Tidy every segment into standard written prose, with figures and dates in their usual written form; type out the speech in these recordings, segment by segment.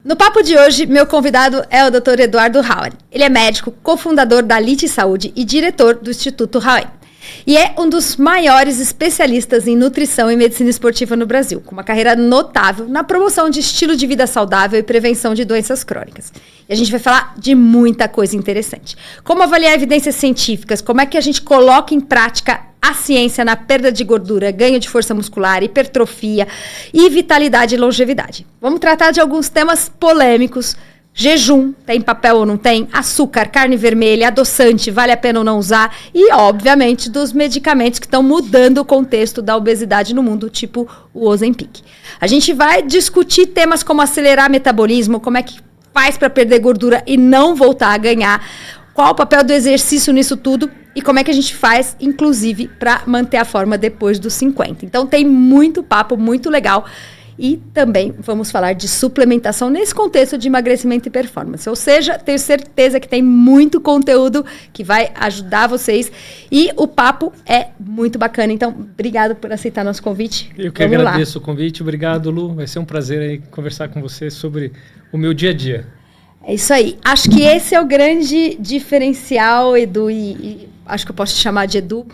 No papo de hoje, meu convidado é o Dr. Eduardo Hauer. Ele é médico, cofundador da Lite Saúde e diretor do Instituto Hauer. E é um dos maiores especialistas em nutrição e medicina esportiva no Brasil, com uma carreira notável na promoção de estilo de vida saudável e prevenção de doenças crônicas. E a gente vai falar de muita coisa interessante. Como avaliar evidências científicas, como é que a gente coloca em prática a ciência na perda de gordura, ganho de força muscular, hipertrofia e vitalidade e longevidade. Vamos tratar de alguns temas polêmicos. Jejum, tem papel ou não tem? Açúcar, carne vermelha, adoçante, vale a pena ou não usar? E, obviamente, dos medicamentos que estão mudando o contexto da obesidade no mundo, tipo o Ozempic. A gente vai discutir temas como acelerar metabolismo, como é que faz para perder gordura e não voltar a ganhar, qual o papel do exercício nisso tudo e como é que a gente faz, inclusive, para manter a forma depois dos 50. Então, tem muito papo, muito legal. E também vamos falar de suplementação nesse contexto de emagrecimento e performance. Ou seja, tenho certeza que tem muito conteúdo que vai ajudar vocês. E o papo é muito bacana. Então, obrigado por aceitar nosso convite. Eu que agradeço o convite. Obrigado, Lu. Vai ser um prazer aí conversar com você sobre o meu dia a dia. É isso aí. Acho que esse é o grande diferencial, Edu, e acho que eu posso te chamar de Edu,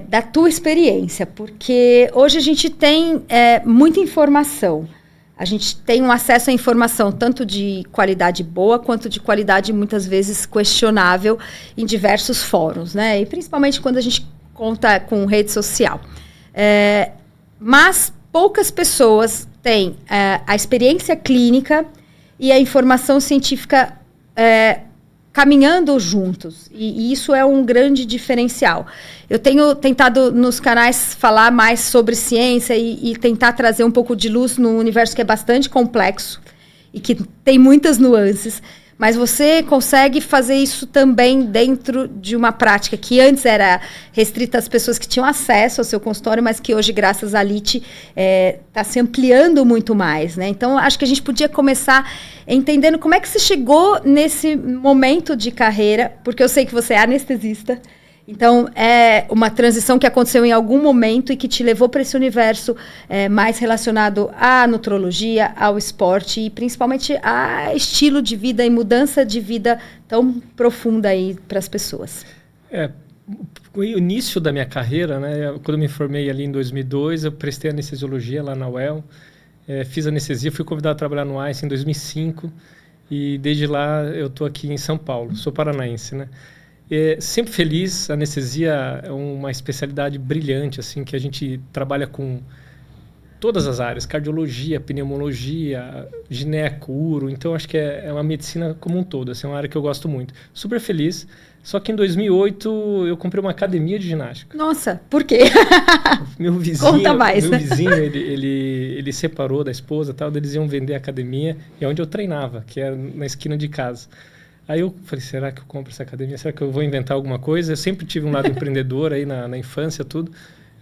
da tua experiência, porque hoje a gente tem muita informação. A gente tem um acesso à informação tanto de qualidade boa quanto de qualidade muitas vezes questionável em diversos fóruns, né? E principalmente quando a gente conta com rede social. Mas poucas pessoas têm a experiência clínica e a informação científica caminhando juntos. E isso é um grande diferencial. Eu tenho tentado nos canais falar mais sobre ciência e tentar trazer um pouco de luz num universo que é bastante complexo e que tem muitas nuances. Mas você consegue fazer isso também dentro de uma prática que antes era restrita às pessoas que tinham acesso ao seu consultório, mas que hoje, graças à Lite, está se ampliando muito mais, né? Então, acho que a gente podia começar entendendo como é que você chegou nesse momento de carreira, porque eu sei que você é anestesista. Então, é uma transição que aconteceu em algum momento e que te levou para esse universo mais relacionado à nutrologia, ao esporte e principalmente a estilo de vida e mudança de vida tão profunda aí para as pessoas. O início da minha carreira, né, quando eu me formei ali em 2002, eu prestei anestesiologia lá na UEL, fiz anestesia, fui convidado a trabalhar no Einstein em 2005 e desde lá eu estou aqui em São Paulo, sou paranaense, né? Sempre feliz, a anestesia é uma especialidade brilhante, assim, que a gente trabalha com todas as áreas, cardiologia, pneumologia, gineco, uro, então acho que é uma medicina como um todo, assim, é uma área que eu gosto muito. Super feliz, só que em 2008 eu comprei uma academia de ginástica. Nossa, por quê? Meu vizinho, Conta mais. Meu vizinho, ele separou da esposa e tal, eles iam vender a academia, e é onde eu treinava, que era na esquina de casa. Aí eu falei, será que eu compro essa academia? Será que eu vou inventar alguma coisa? Eu sempre tive um lado empreendedor aí na infância, tudo,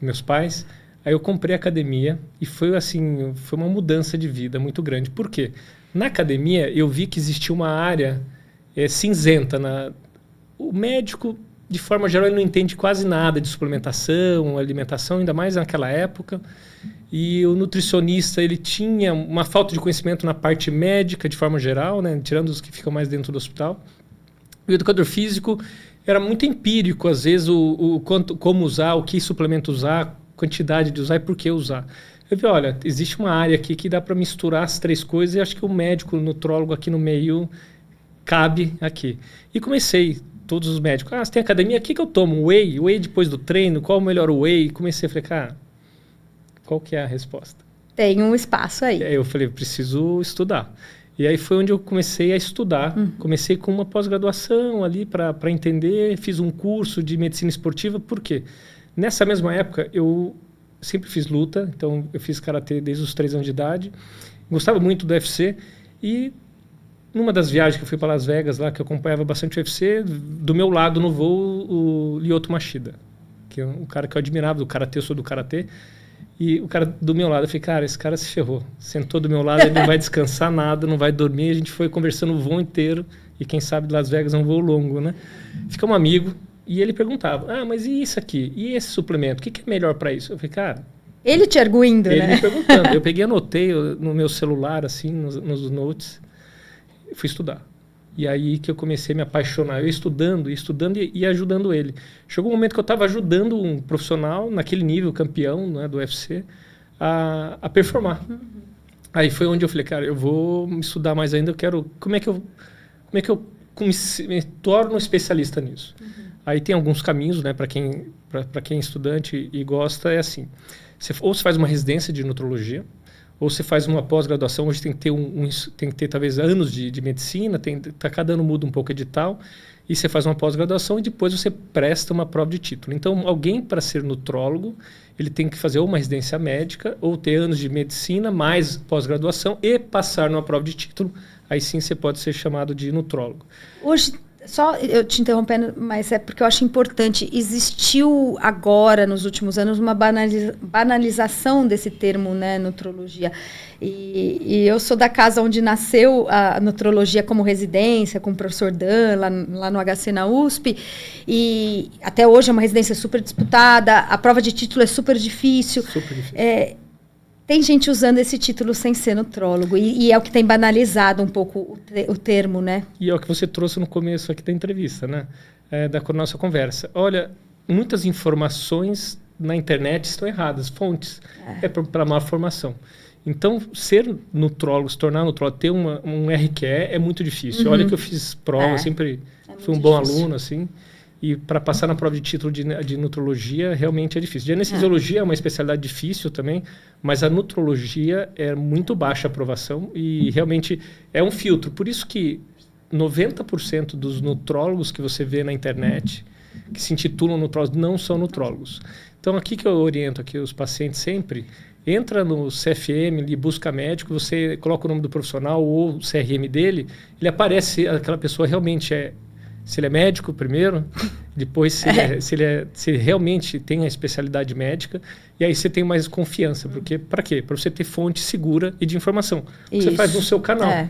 meus pais. Aí eu comprei a academia e foi assim, foi uma mudança de vida muito grande. Por quê? Na academia eu vi que existia uma área cinzenta. O médico, de forma geral, ele não entende quase nada de suplementação, alimentação, ainda mais naquela época. E o nutricionista, ele tinha uma falta de conhecimento na parte médica, de forma geral, né, tirando os que ficam mais dentro do hospital. O educador físico era muito empírico, às vezes, como usar, o que suplemento usar, quantidade de usar e por que usar. Eu vi, olha, existe uma área aqui que dá para misturar as três coisas e acho que o médico, o nutrólogo aqui no meio cabe aqui. E comecei, todos os médicos, você tem academia, o que eu tomo? Whey? Whey depois do treino? Qual o melhor whey? Comecei a falar, qual que é a resposta? Tem um espaço aí. E aí eu falei, preciso estudar. E aí foi onde eu comecei a estudar. Comecei com uma pós-graduação ali para entender, fiz um curso de medicina esportiva. Por quê? Nessa mesma época, eu sempre fiz luta, então eu fiz karatê desde os 3 anos de idade. Gostava muito do UFC e numa das viagens que eu fui para Las Vegas, lá que eu acompanhava bastante o UFC, do meu lado no voo, o Lyoto Machida, que é um cara que eu admirava do karatê, eu sou do karatê. E o cara do meu lado, eu falei, cara, esse cara se ferrou. Sentou do meu lado, ele não vai descansar nada, não vai dormir. A gente foi conversando o voo inteiro. E quem sabe de Las Vegas é um voo longo, né? Ficamos amigos. E ele perguntava, mas e isso aqui? E esse suplemento? O que é melhor para isso? Eu falei, cara, Ele te arguindo, Ele né? me perguntando. Eu peguei, anotei no meu celular, assim, nos notes, fui estudar. E aí que eu comecei a me apaixonar. Eu estudando e ajudando ele. Chegou um momento que eu estava ajudando um profissional, naquele nível, campeão, né, do UFC, a performar. Aí foi onde eu falei, cara, eu vou estudar mais ainda, eu quero... Como é que eu me torno especialista nisso? Aí tem alguns caminhos, né, para quem é estudante e gosta, é assim. Ou você faz uma residência de nutrologia, ou você faz uma pós-graduação. Hoje tem que ter, tem que ter talvez anos de medicina, cada ano muda um pouco o edital, e você faz uma pós-graduação e depois você presta uma prova de título. Então, alguém para ser nutrólogo, ele tem que fazer ou uma residência médica, ou ter anos de medicina, mais pós-graduação, e passar numa prova de título. Aí sim você pode ser chamado de nutrólogo. Hoje, só eu te interrompendo, mas é porque eu acho importante. Existiu agora, nos últimos anos, uma banalização desse termo, né, nutrologia. E eu sou da casa onde nasceu a nutrologia como residência, com o professor Dan, lá no HC na USP. E até hoje é uma residência super disputada, a prova de título é super difícil. Super difícil. Tem gente usando esse título sem ser nutrólogo, e é o que tem banalizado um pouco o termo, né? E é o que você trouxe no começo aqui da entrevista, né? Da nossa conversa. Olha, muitas informações na internet estão erradas, fontes. É para má formação. Então, ser nutrólogo, se tornar nutrólogo, ter um RQE é muito difícil. Olha que eu fiz prova, sempre fui um bom aluno, assim. E para passar na prova de título de nutrologia, realmente é difícil. De anestesiologia é uma especialidade difícil também, mas a nutrologia é muito baixa a aprovação e realmente é um filtro. Por isso que 90% dos nutrólogos que você vê na internet, que se intitulam nutrólogos, não são nutrólogos. Então, aqui que eu oriento aqui os pacientes sempre, entra no CFM, ele busca médico, você coloca o nome do profissional ou o CRM dele, ele aparece, aquela pessoa realmente se ele é médico primeiro, depois se ele realmente tem a especialidade médica, e aí você tem mais confiança. Porque, para quê? Para você ter fonte segura e de informação. Você faz no seu canal.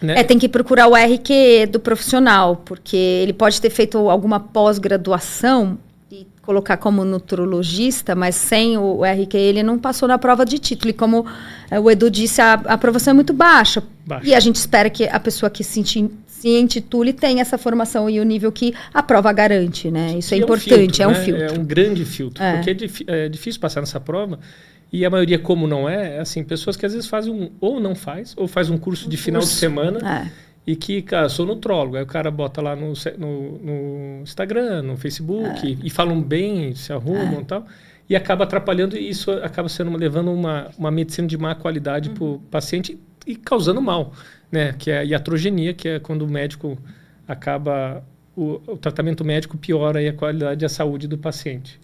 Né? Tem que procurar o RQ do profissional, porque ele pode ter feito alguma pós-graduação e colocar como nutrologista, mas sem o RQ ele não passou na prova de título. E como o Edu disse, a aprovação é muito baixa. E a gente espera que a pessoa que se intitule tenha essa formação e o nível que a prova garante, né? Isso é importante, um filtro, um filtro. É um grande filtro, porque é difícil passar nessa prova. E a maioria, como não assim, pessoas que às vezes fazem ou não faz, ou faz um curso de final de semana e que, cara, sou nutrólogo. Aí o cara bota lá no Instagram, no Facebook, e falam bem, se arrumam e tal, e acaba atrapalhando, e isso acaba levando uma medicina de má qualidade para o paciente e causando mal, né? Que é a iatrogenia, que é quando o médico acaba, o tratamento médico piora aí a qualidade e a saúde do paciente.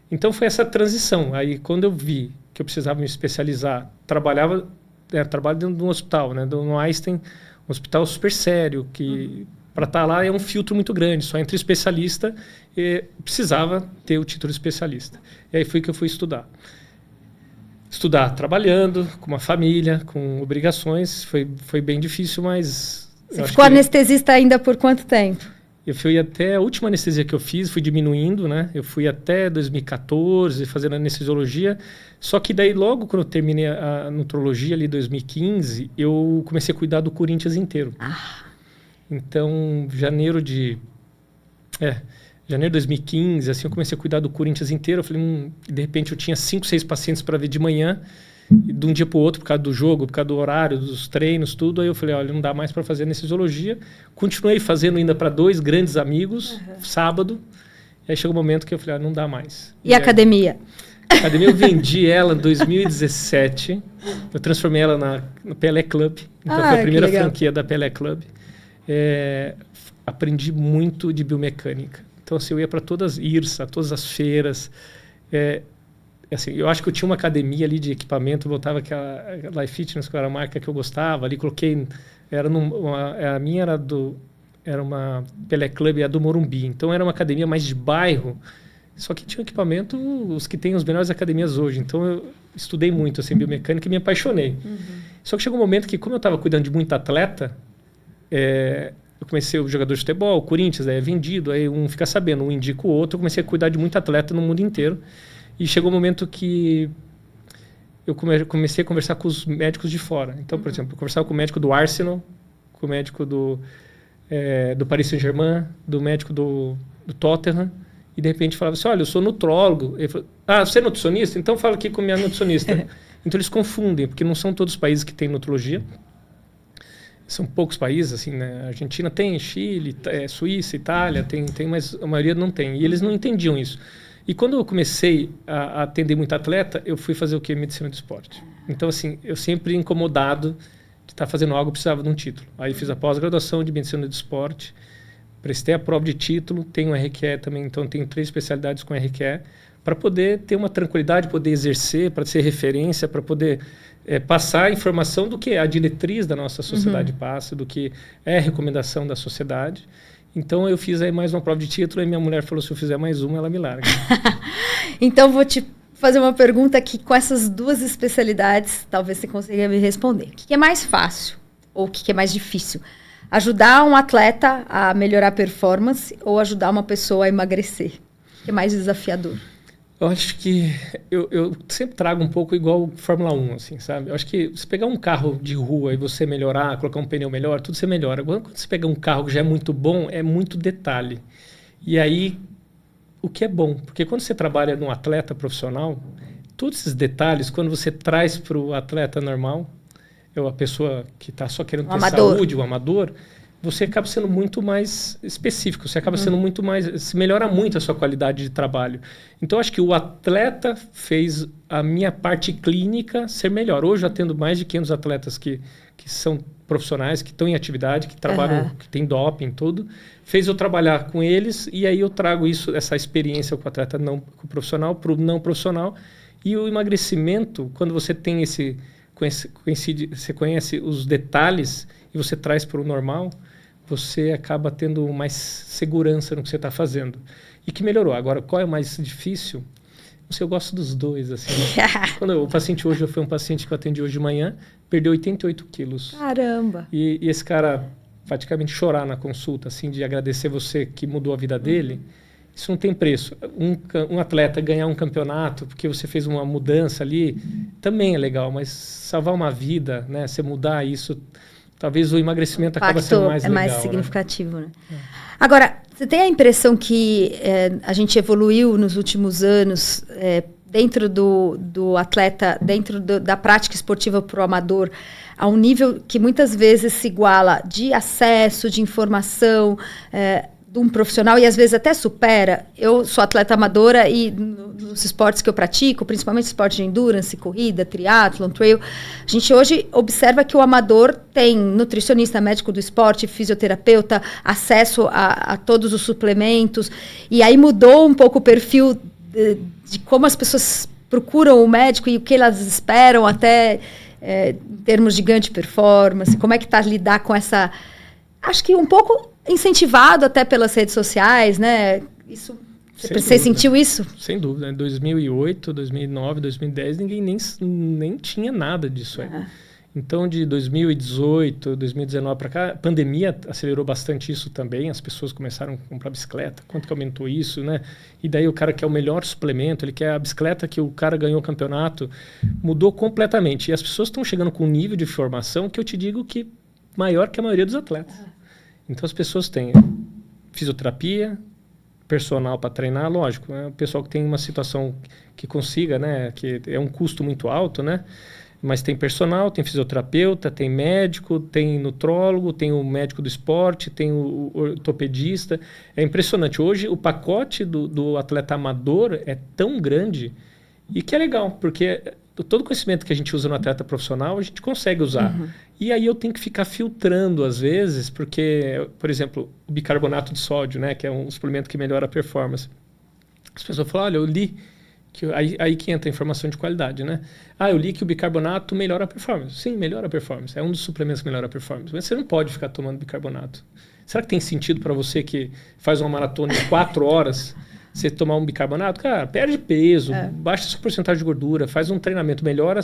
Então foi essa transição. Aí quando eu vi que eu precisava me especializar, trabalho dentro de um hospital, né? No Einstein, um hospital super sério, que para estar lá é um filtro muito grande, só entre especialista, e precisava ter o título de especialista. E aí foi que eu fui estudar. Estudar trabalhando, com uma família, com obrigações, foi bem difícil, mas... Você ficou anestesista ainda por quanto tempo? Eu fui até a última anestesia que eu fiz, fui diminuindo, né? Eu fui até 2014 fazendo anestesiologia, só que daí logo quando eu terminei a nutrologia ali em 2015, eu comecei a cuidar do Corinthians inteiro. Então, janeiro de 2015, assim, eu comecei a cuidar do Corinthians inteiro. Eu falei, de repente eu tinha 5, 6 pacientes para ver de manhã, e de um dia para o outro, por causa do jogo, por causa do horário, dos treinos, tudo. Aí eu falei, olha, não dá mais para fazer anestesiologia. Continuei fazendo ainda para 2 grandes amigos, sábado. E aí chegou um momento que eu falei, não dá mais. E a academia? A academia eu vendi ela em 2017. Eu transformei ela no Pelé Club. Então foi a primeira franquia da Pelé Club. Aprendi muito de biomecânica. Então, assim, eu ia para todas as feiras. Assim, eu acho que eu tinha uma academia ali de equipamento, voltava aquela Life Fitness, que era a marca que eu gostava, ali coloquei, a minha era uma Pelé Club, a do Morumbi, então era uma academia mais de bairro, só que tinha equipamento, os que têm as melhores academias hoje, então eu estudei muito, assim, biomecânica e me apaixonei. Só que chegou um momento que, como eu estava cuidando de muito atleta, eu comecei o jogador de futebol, o Corinthians, aí é vendido, aí um fica sabendo, um indica o outro, eu comecei a cuidar de muito atleta no mundo inteiro. E chegou um momento que eu comecei a conversar com os médicos de fora. Então, por exemplo, eu conversava com o médico do Arsenal, com o médico do Paris Saint-Germain, do médico do Tottenham, e de repente falava assim, olha, eu sou nutrólogo. Ele falou, você é nutricionista? Então fala aqui com a minha nutricionista. Então eles confundem, porque não são todos os países que têm nutrologia. São poucos países, assim, né? A Argentina tem, Chile, Suíça, Itália, tem, mas a maioria não tem. E eles não entendiam isso. E quando eu comecei a atender muito atleta, eu fui fazer o quê? Medicina do esporte. Então, assim, eu sempre incomodado de estar fazendo algo, precisava de um título. Aí fiz a pós-graduação de medicina do esporte, prestei a prova de título, tenho um RQE também, então tenho 3 especialidades com RQE, para poder ter uma tranquilidade, poder exercer, para ser referência, para poder passar a informação do que a diretriz da nossa sociedade passa, do que é a recomendação da sociedade. Então eu fiz aí mais uma prova de título e minha mulher falou, se eu fizer mais uma, ela me larga. Então vou te fazer uma pergunta que com essas 2 especialidades, talvez você consiga me responder. O que é mais fácil ou o que é mais difícil? Ajudar um atleta a melhorar a performance ou ajudar uma pessoa a emagrecer? O que é mais desafiador? Eu acho que eu sempre trago um pouco igual Fórmula 1, assim, sabe? Eu acho que se pegar um carro de rua e você melhorar, colocar um pneu melhor, tudo você melhora. Agora, quando você pega um carro que já é muito bom, é muito detalhe. E aí, o que é bom? Porque quando você trabalha num atleta profissional, todos esses detalhes, quando você traz para o atleta normal, a pessoa que está só querendo ter saúde, o amador, você acaba sendo muito mais específico, você acaba sendo muito mais, se melhora muito a sua qualidade de trabalho. Então, acho que o atleta fez a minha parte clínica ser melhor. Hoje, eu atendo mais de 500 atletas que são profissionais, que estão em atividade, que trabalham, que tem doping, tudo. Fez eu trabalhar com eles e aí eu trago essa experiência com o atleta não com o profissional para o não profissional. E o emagrecimento, quando você tem você conhece os detalhes e você traz para o normal, você acaba tendo mais segurança no que você está fazendo. E que melhorou. Agora, qual é o mais difícil? Eu gosto dos dois, assim. O paciente hoje, foi um paciente que eu atendi hoje de manhã, perdeu 88 quilos. Caramba! E esse cara praticamente chorar na consulta, assim, de agradecer você que mudou a vida dele, isso não tem preço. Um atleta ganhar um campeonato porque você fez uma mudança ali, também é legal, mas salvar uma vida, né? Você mudar isso... Talvez o emagrecimento acaba sendo mais legal. É mais significativo, né? Agora, você tem a impressão que a gente evoluiu nos últimos anos dentro do atleta, dentro da prática esportiva para o amador, a um nível que muitas vezes se iguala de acesso, de informação, de um profissional e às vezes até supera. Eu sou atleta amadora e nos esportes que eu pratico, principalmente esportes de endurance, corrida, triatlon, trail, a gente hoje observa que o amador tem nutricionista, médico do esporte, fisioterapeuta, acesso a todos os suplementos, e aí mudou um pouco o perfil de como as pessoas procuram o médico e o que elas esperam até em termos de ganho de performance, como é que está lidar com essa... Acho que um pouco incentivado até pelas redes sociais, né? Isso, você sentiu isso? Sem dúvida. Em 2008, 2009, 2010, ninguém nem tinha nada disso aí. Então, de 2018, 2019 para cá, a pandemia acelerou bastante isso também. As pessoas começaram a comprar bicicleta. Quanto que aumentou isso, né? E daí o cara quer o melhor suplemento, ele quer a bicicleta que o cara ganhou o campeonato. Mudou completamente. E as pessoas estão chegando com um nível de informação que eu te digo que maior que a maioria dos atletas. Então, as pessoas têm fisioterapia, personal para treinar, lógico. O pessoal que tem uma situação que consiga, né? Que é um custo muito alto, né? Mas tem personal, tem fisioterapeuta, tem médico, tem nutrólogo, tem o médico do esporte, tem o ortopedista. É impressionante. Hoje, o pacote do atleta amador é tão grande e que é legal, porque todo o conhecimento que a gente usa no atleta profissional, a gente consegue usar. E aí eu tenho que ficar filtrando, às vezes, porque, por exemplo, o bicarbonato de sódio, né, que é um suplemento que melhora a performance. As pessoas falam, olha, eu li... Aí que entra a informação de qualidade, né? Eu li que o bicarbonato melhora a performance. Sim, melhora a performance. É um dos suplementos que melhora a performance. Mas você não pode ficar tomando bicarbonato. Será que tem sentido para você que faz uma maratona em 4 horas, você tomar um bicarbonato? Cara, perde peso, baixa a sua porcentagem de gordura, faz um treinamento, melhora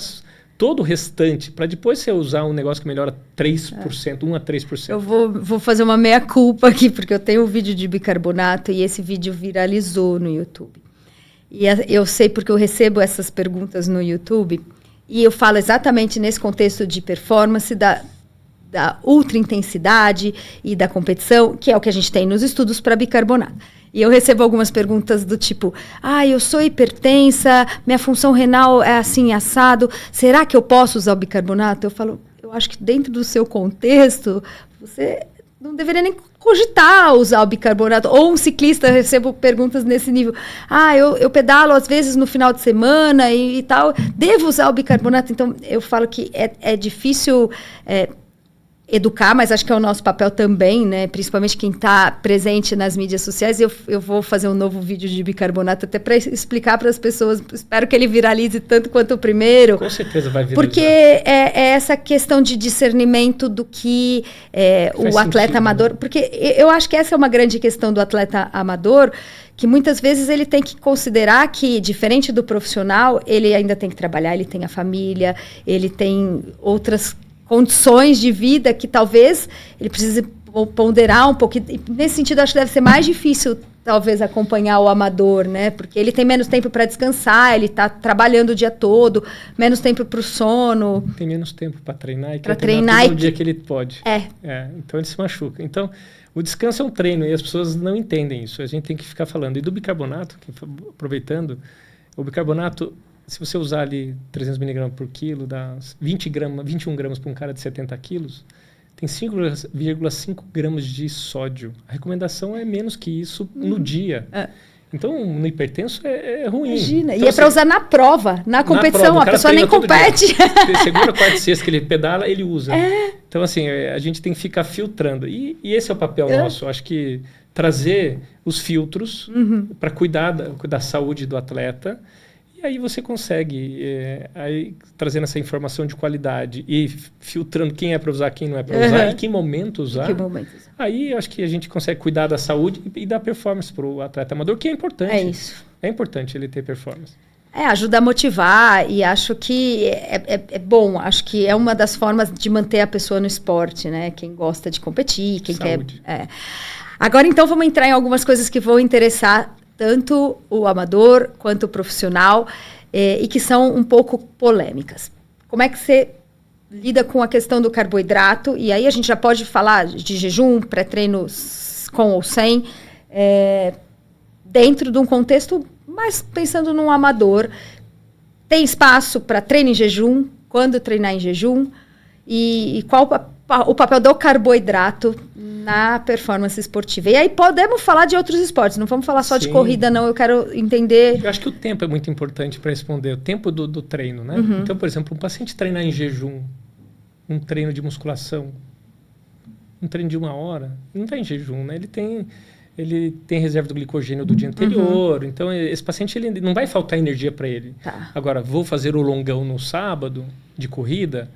todo o restante, para depois você usar um negócio que melhora 3%, 1 a 3%. Eu vou fazer uma meia-culpa aqui, porque eu tenho um vídeo de bicarbonato e esse vídeo viralizou no YouTube. E eu sei porque eu recebo essas perguntas no YouTube E eu falo exatamente nesse contexto de performance da ultra intensidade e da competição, que é o que a gente tem nos estudos para bicarbonato. E eu recebo algumas perguntas do tipo, eu sou hipertensa, minha função renal é assim, assado, será que eu posso usar o bicarbonato? Eu falo, eu acho que dentro do seu contexto, você não deveria nem cogitar usar o bicarbonato. Ou um ciclista, eu recebo perguntas nesse nível, eu pedalo às vezes no final de semana e tal, devo usar o bicarbonato? Então, eu falo que é difícil... educar, mas acho que é o nosso papel também, né? Principalmente quem está presente nas mídias sociais. Eu vou fazer um novo vídeo de bicarbonato até para explicar para as pessoas. Espero que ele viralize tanto quanto o primeiro. Com certeza vai viralizar. Porque é essa questão de discernimento do que o atleta amador... Porque eu acho que essa é uma grande questão do atleta amador, que muitas vezes ele tem que considerar que, diferente do profissional, ele ainda tem que trabalhar, ele tem a família, ele tem outras condições de vida que talvez ele precise ponderar um pouquinho. E nesse sentido, acho que deve ser mais difícil, talvez, acompanhar o amador, né? Porque ele tem menos tempo para descansar, ele está trabalhando o dia todo, menos tempo para o sono. Tem menos tempo para treinar e quer treinar todo dia que ele pode. Então ele se machuca. Então, o descanso é um treino e as pessoas não entendem isso. A gente tem que ficar falando. E do bicarbonato, aproveitando, o bicarbonato... Se você usar ali 300 miligramas por quilo, dá 21 gramas para um cara de 70 quilos, tem 5,5 gramas de sódio. A recomendação é menos que isso no dia. Então, no hipertenso é ruim. Imagina, então, e é para usar na prova, na competição. A pessoa nem compete. Segunda, quarta e sexta que ele pedala, ele usa. Então, assim, a gente tem que ficar filtrando. E esse é o papel nosso. Acho que trazer os filtros para cuidar da saúde do atleta. E aí você consegue, trazendo essa informação de qualidade e filtrando quem é para usar, quem não é para usar, e que momento usar. Aí eu acho que a gente consegue cuidar da saúde e dar performance para o atleta amador, que é importante. É isso. É importante ele ter performance. Ajuda a motivar e acho que é bom. Acho que é uma das formas de manter a pessoa no esporte, né? Quem gosta de competir, quem saúde. Quer... Agora, então, vamos entrar em algumas coisas que vão interessar tanto o amador quanto o profissional, e que são um pouco polêmicas. Como é que você lida com a questão do carboidrato? E aí a gente já pode falar de jejum, pré-treino com ou sem, dentro de um contexto, mas pensando num amador. Tem espaço para treino em jejum? Quando treinar em jejum? E qual o papel do carboidrato na performance esportiva? E aí podemos falar de outros esportes, não vamos falar só de corrida, não. Eu quero entender... Eu acho que o tempo é muito importante para responder, o tempo do treino, né? Então, por exemplo, um paciente treinar em jejum, um treino de musculação, um treino de 1 hora, não está em jejum, né? Ele tem reserva do glicogênio do dia anterior, então esse paciente ele não vai faltar energia para ele. Agora, vou fazer o longão no sábado, de corrida...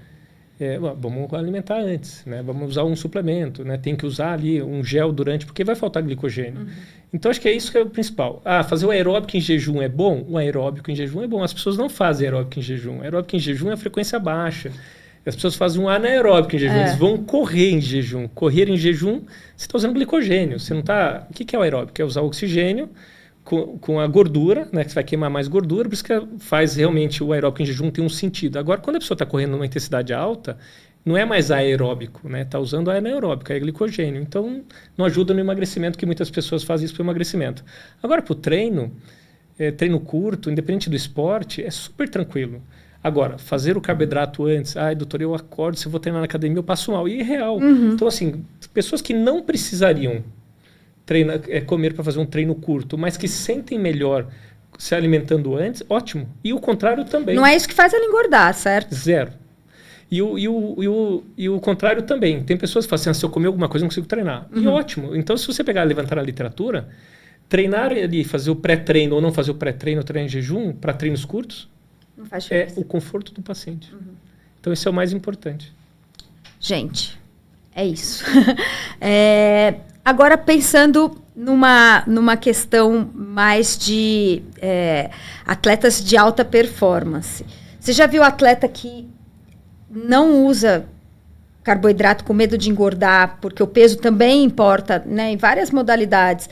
vamos alimentar antes, né? Vamos usar um suplemento, né? Tem que usar ali um gel durante, porque vai faltar glicogênio. Então, acho que é isso que é o principal. Fazer o aeróbico em jejum é bom? O aeróbico em jejum é bom. As pessoas não fazem aeróbico em jejum. Aeróbico em jejum é a frequência baixa. As pessoas fazem um anaeróbico em jejum. Eles vão correr em jejum. Correr em jejum, você está usando glicogênio. Você não está... O que é o aeróbico? É usar oxigênio com a gordura, né, que você vai queimar mais gordura, por isso que faz realmente o aeróbico em jejum ter um sentido. Agora, quando a pessoa está correndo numa intensidade alta, não é mais aeróbico, né? Está usando anaeróbico, é glicogênio. Então, não ajuda no emagrecimento, que muitas pessoas fazem isso para o emagrecimento. Agora, para o treino curto, independente do esporte, é super tranquilo. Agora, fazer o carboidrato antes, doutor, eu acordo, se eu vou treinar na academia, eu passo mal. E é real. Então, assim, pessoas que não precisariam comer para fazer um treino curto, mas que sentem melhor se alimentando antes, ótimo. E o contrário também. Não é isso que faz ela engordar, certo? Zero. E o contrário também. Tem pessoas que falam assim, se eu comer alguma coisa, eu não consigo treinar. E ótimo. Então, se você levantar a literatura, treinar ali, fazer o pré-treino ou não fazer o pré-treino, treinar em jejum, para treinos curtos, não faz diferença. É o conforto do paciente. Então, esse é o mais importante. Gente, é isso. Agora, pensando numa questão mais de atletas de alta performance. Você já viu atleta que não usa carboidrato com medo de engordar, porque o peso também importa, né, em várias modalidades,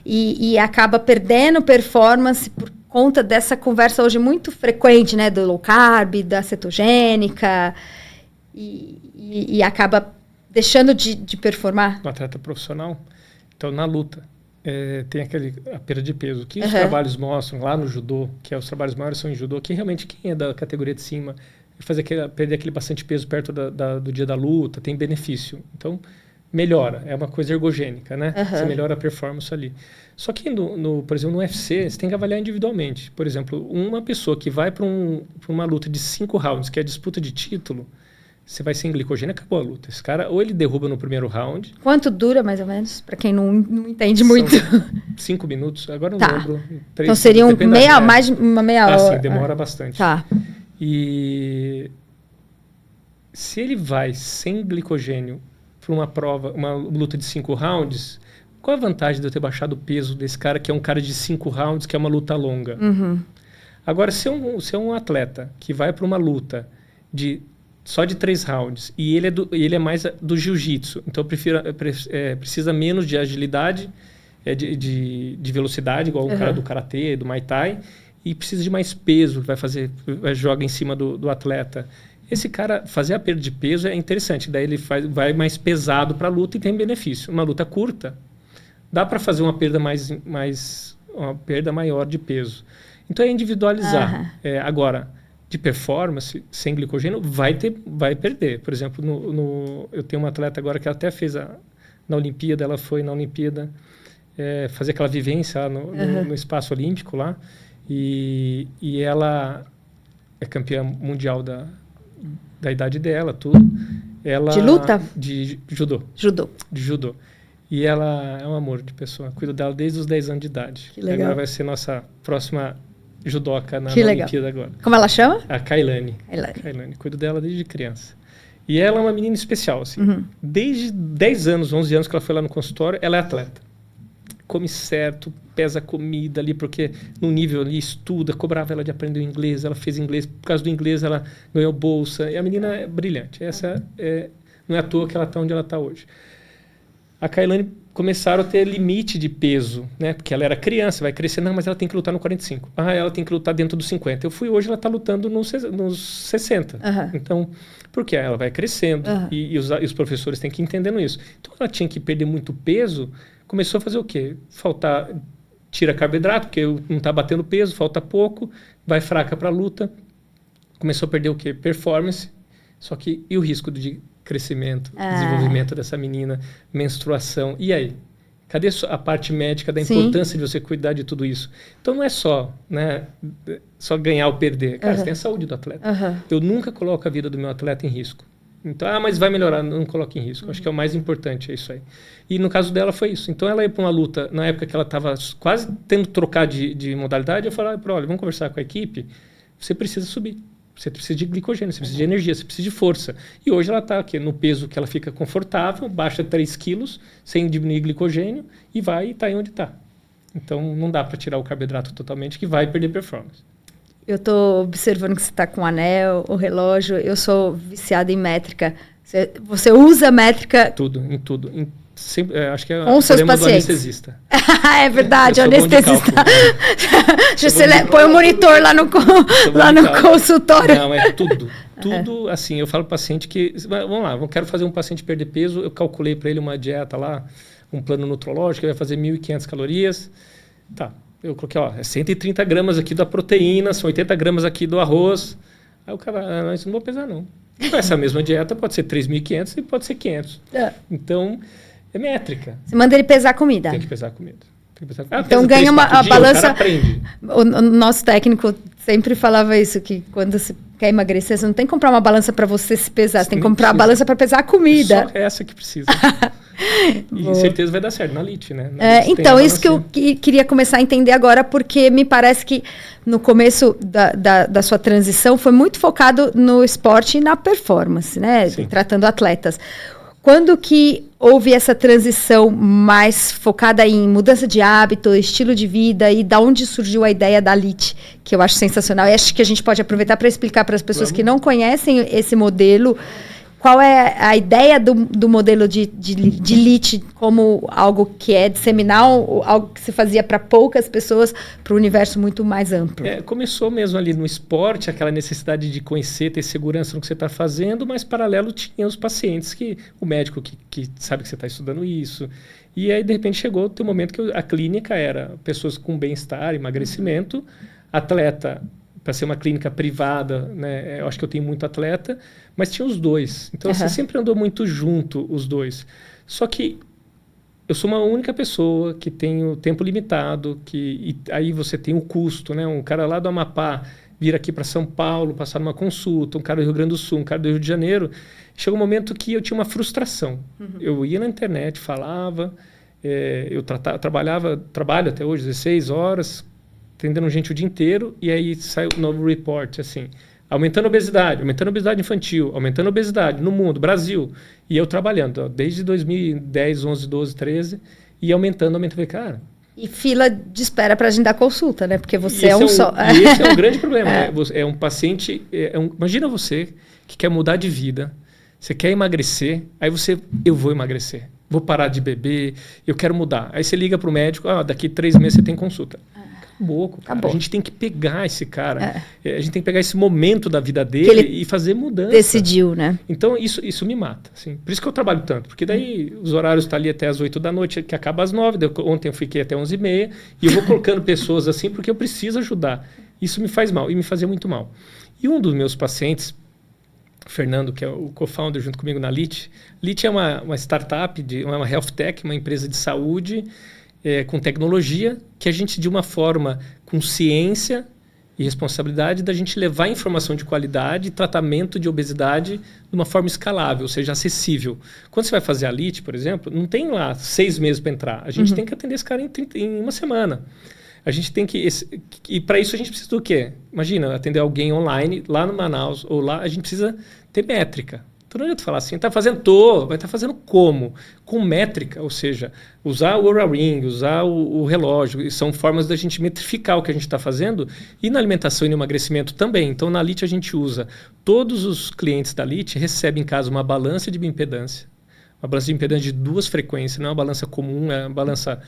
e acaba perdendo performance por conta dessa conversa hoje muito frequente, né, do low carb, da cetogênica, e acaba deixando de performar. No atleta profissional, então na luta, tem a perda de peso, que os trabalhos mostram lá no judô, que os trabalhos maiores são em judô, que realmente quem é da categoria de cima, perder aquele bastante peso perto do dia da luta, tem benefício. Então, melhora, é uma coisa ergogênica, né? Você melhora a performance ali. Só que, por exemplo, no UFC, você tem que avaliar individualmente. Por exemplo, uma pessoa que vai para uma luta de 5 rounds, que é a disputa de título, você vai sem glicogênio, acabou a luta. Esse cara, ou ele derruba no primeiro round... Quanto dura, mais ou menos? Para quem não entende muito. 5 minutos, agora não lembro. 3, então, seria mais de uma meia hora. Sim, demora bastante. Tá. E se ele vai sem glicogênio para uma prova, uma luta de 5 rounds, qual a vantagem de eu ter baixado o peso desse cara, que é um cara de 5 rounds, que é uma luta longa? Agora, se é um atleta que vai para uma luta só de 3 rounds, e ele é mais do jiu-jitsu, então precisa menos de agilidade, de velocidade, igual o cara do karatê, do muay thai, e precisa de mais peso, joga em cima do atleta. Esse cara, fazer a perda de peso é interessante, daí ele vai mais pesado para a luta e tem benefício. Uma luta curta, dá para fazer uma perda uma perda maior de peso. Então é individualizar. Agora, de performance, sem glicogênio, vai perder. Por exemplo, eu tenho uma atleta agora que ela até fez na Olimpíada, ela foi na Olimpíada fazer aquela vivência lá no espaço olímpico lá, e ela é campeã mundial da idade dela, tudo. De luta? De judô. De judô. E ela é um amor de pessoa. Cuido dela desde os 10 anos de idade. Que legal. Agora vai ser nossa próxima judoca na Olimpíada agora. Como ela chama? A Kailane. Cuido dela desde criança. E ela é uma menina especial, assim. Desde 10 anos, 11 anos que ela foi lá no consultório, ela é atleta. Come certo, pesa comida ali, porque no nível ali estuda, cobrava ela de aprender o inglês, ela fez inglês, por causa do inglês ela ganhou bolsa, e a menina é brilhante. Não é à toa que ela está onde ela está hoje. A Kailane começaram a ter limite de peso, né? Porque ela era criança, vai crescer, não, mas ela tem que lutar no 45. Ela tem que lutar dentro dos 50. Eu fui hoje, ela está lutando nos 60. Então, por quê? Ela vai crescendo e os professores têm que ir entendendo isso. Então, ela tinha que perder muito peso, começou a fazer o quê? Tira carboidrato, porque não está batendo peso, falta pouco, vai fraca para a luta. Começou a perder o quê? Performance. Só que, e o risco de crescimento, desenvolvimento dessa menina, menstruação. E aí? Cadê a parte médica da importância de você cuidar de tudo isso? Então não é só, né, só ganhar ou perder. Cara, você tem a saúde do atleta. Eu nunca coloco a vida do meu atleta em risco. Então, mas vai melhorar, não coloque em risco. Acho que é o mais importante, é isso aí. E no caso dela foi isso. Então ela ia para uma luta, na época que ela estava quase tendo que trocar de modalidade, eu falei, olha, vamos conversar com a equipe, você precisa subir. Você precisa de glicogênio, você precisa de energia, você precisa de força. E hoje ela está no peso que ela fica confortável, baixa 3 quilos, sem diminuir glicogênio, e vai e está aí onde está. Então, não dá para tirar o carboidrato totalmente, que vai perder performance. Eu estou observando que você está com o anel, o relógio. Eu sou viciada em métrica. Você usa métrica... Em tudo. Acho que é com seus pacientes. Do anestesista. É verdade, o anestesista. Você põe o monitor lá no consultório. Não, é tudo. Tudo, assim, eu falo para o paciente que... Vamos lá, eu quero fazer um paciente perder peso, eu calculei para ele uma dieta lá, um plano nutrológico, ele vai fazer 1.500 calorias. Tá, eu coloquei, é 130 gramas aqui da proteína, são 80 gramas aqui do arroz. Aí o cara, isso não vou pesar não. Essa mesma dieta pode ser 3.500 e pode ser 500. Então... É métrica. Você manda ele pesar comida. Tem que pesar comida. Então ganha a balança. O nosso técnico sempre falava isso, que quando você quer emagrecer, você não tem que comprar uma balança para você se pesar, você tem que comprar a balança para pesar a comida. Só essa que precisa. E certeza vai dar certo na LIT, né? Então, isso que eu queria começar a entender agora, porque me parece que no começo da sua transição foi muito focado no esporte e na performance, né? Sim. Tratando atletas. Quando que houve essa transição mais focada em mudança de hábito, estilo de vida, e da onde surgiu a ideia da LIT, que eu acho sensacional, e acho que a gente pode aproveitar para explicar para as pessoas que não conhecem esse modelo, qual é a ideia do modelo de LIT como algo que é disseminal, algo que se fazia para poucas pessoas, para o universo muito mais amplo? Começou mesmo ali no esporte, aquela necessidade de conhecer, ter segurança no que você está fazendo, mas paralelo tinha os pacientes, o médico que sabe que você está estudando isso. E aí, de repente, chegou o momento que a clínica era pessoas com bem-estar, emagrecimento, atleta, para ser uma clínica privada, né? Eu acho que eu tenho muito atleta, mas tinha os dois. Então, você sempre andou muito junto, os dois. Só que eu sou uma única pessoa que tem o tempo limitado, e aí você tem o custo, né? Um cara lá do Amapá vir aqui para São Paulo, passar uma consulta, um cara do Rio Grande do Sul, um cara do Rio de Janeiro. Chegou um momento que eu tinha uma frustração. Eu ia na internet, falava, eu trabalho até hoje 16 horas, atendendo gente o dia inteiro, e aí sai o novo report, assim, aumentando a obesidade infantil, aumentando a obesidade no mundo, Brasil. E eu trabalhando, ó, desde 2010, 11, 12, 13, e aumentando, cara. E fila de espera para agendar consulta, né? Porque você só. E esse é um grande problema. É um paciente... imagina você que quer mudar de vida, você quer emagrecer, aí eu vou emagrecer, vou parar de beber, eu quero mudar. Aí você liga para o médico, daqui 3 meses você tem consulta. Acabou. A gente tem que pegar esse cara, a gente tem que pegar esse momento da vida dele e fazer mudança. Decidiu, né? Então, isso me mata. Assim. Por isso que eu trabalho tanto, porque daí os horários estão ali até as 8 da noite, que acaba às 9, ontem eu fiquei até 11h30, e eu vou colocando pessoas assim, porque eu preciso ajudar. Isso me faz mal, e me fazia muito mal. E um dos meus pacientes, o Fernando, que é o co-founder junto comigo na LIT, LIT é uma startup, uma health tech, uma empresa de saúde, com tecnologia, que a gente, de uma forma com ciência e responsabilidade, da gente levar informação de qualidade e tratamento de obesidade de uma forma escalável, ou seja, acessível. Quando você vai fazer a LIT, por exemplo, não tem lá 6 meses para entrar. A gente tem que atender esse cara em uma semana. A gente tem que... E para isso a gente precisa do quê? Imagina, atender alguém online, lá no Manaus, ou lá, a gente precisa ter métrica. Então não adianta falar assim, vai estar fazendo como? Com métrica, ou seja, usar o Oura Ring, usar o relógio, são formas da gente metrificar o que a gente está fazendo, e na alimentação e no emagrecimento também. Então na LIT a gente usa, todos os clientes da LIT recebem em casa uma balança de bioimpedância, uma balança de impedância de 2 frequências, não é uma balança comum, é uma balança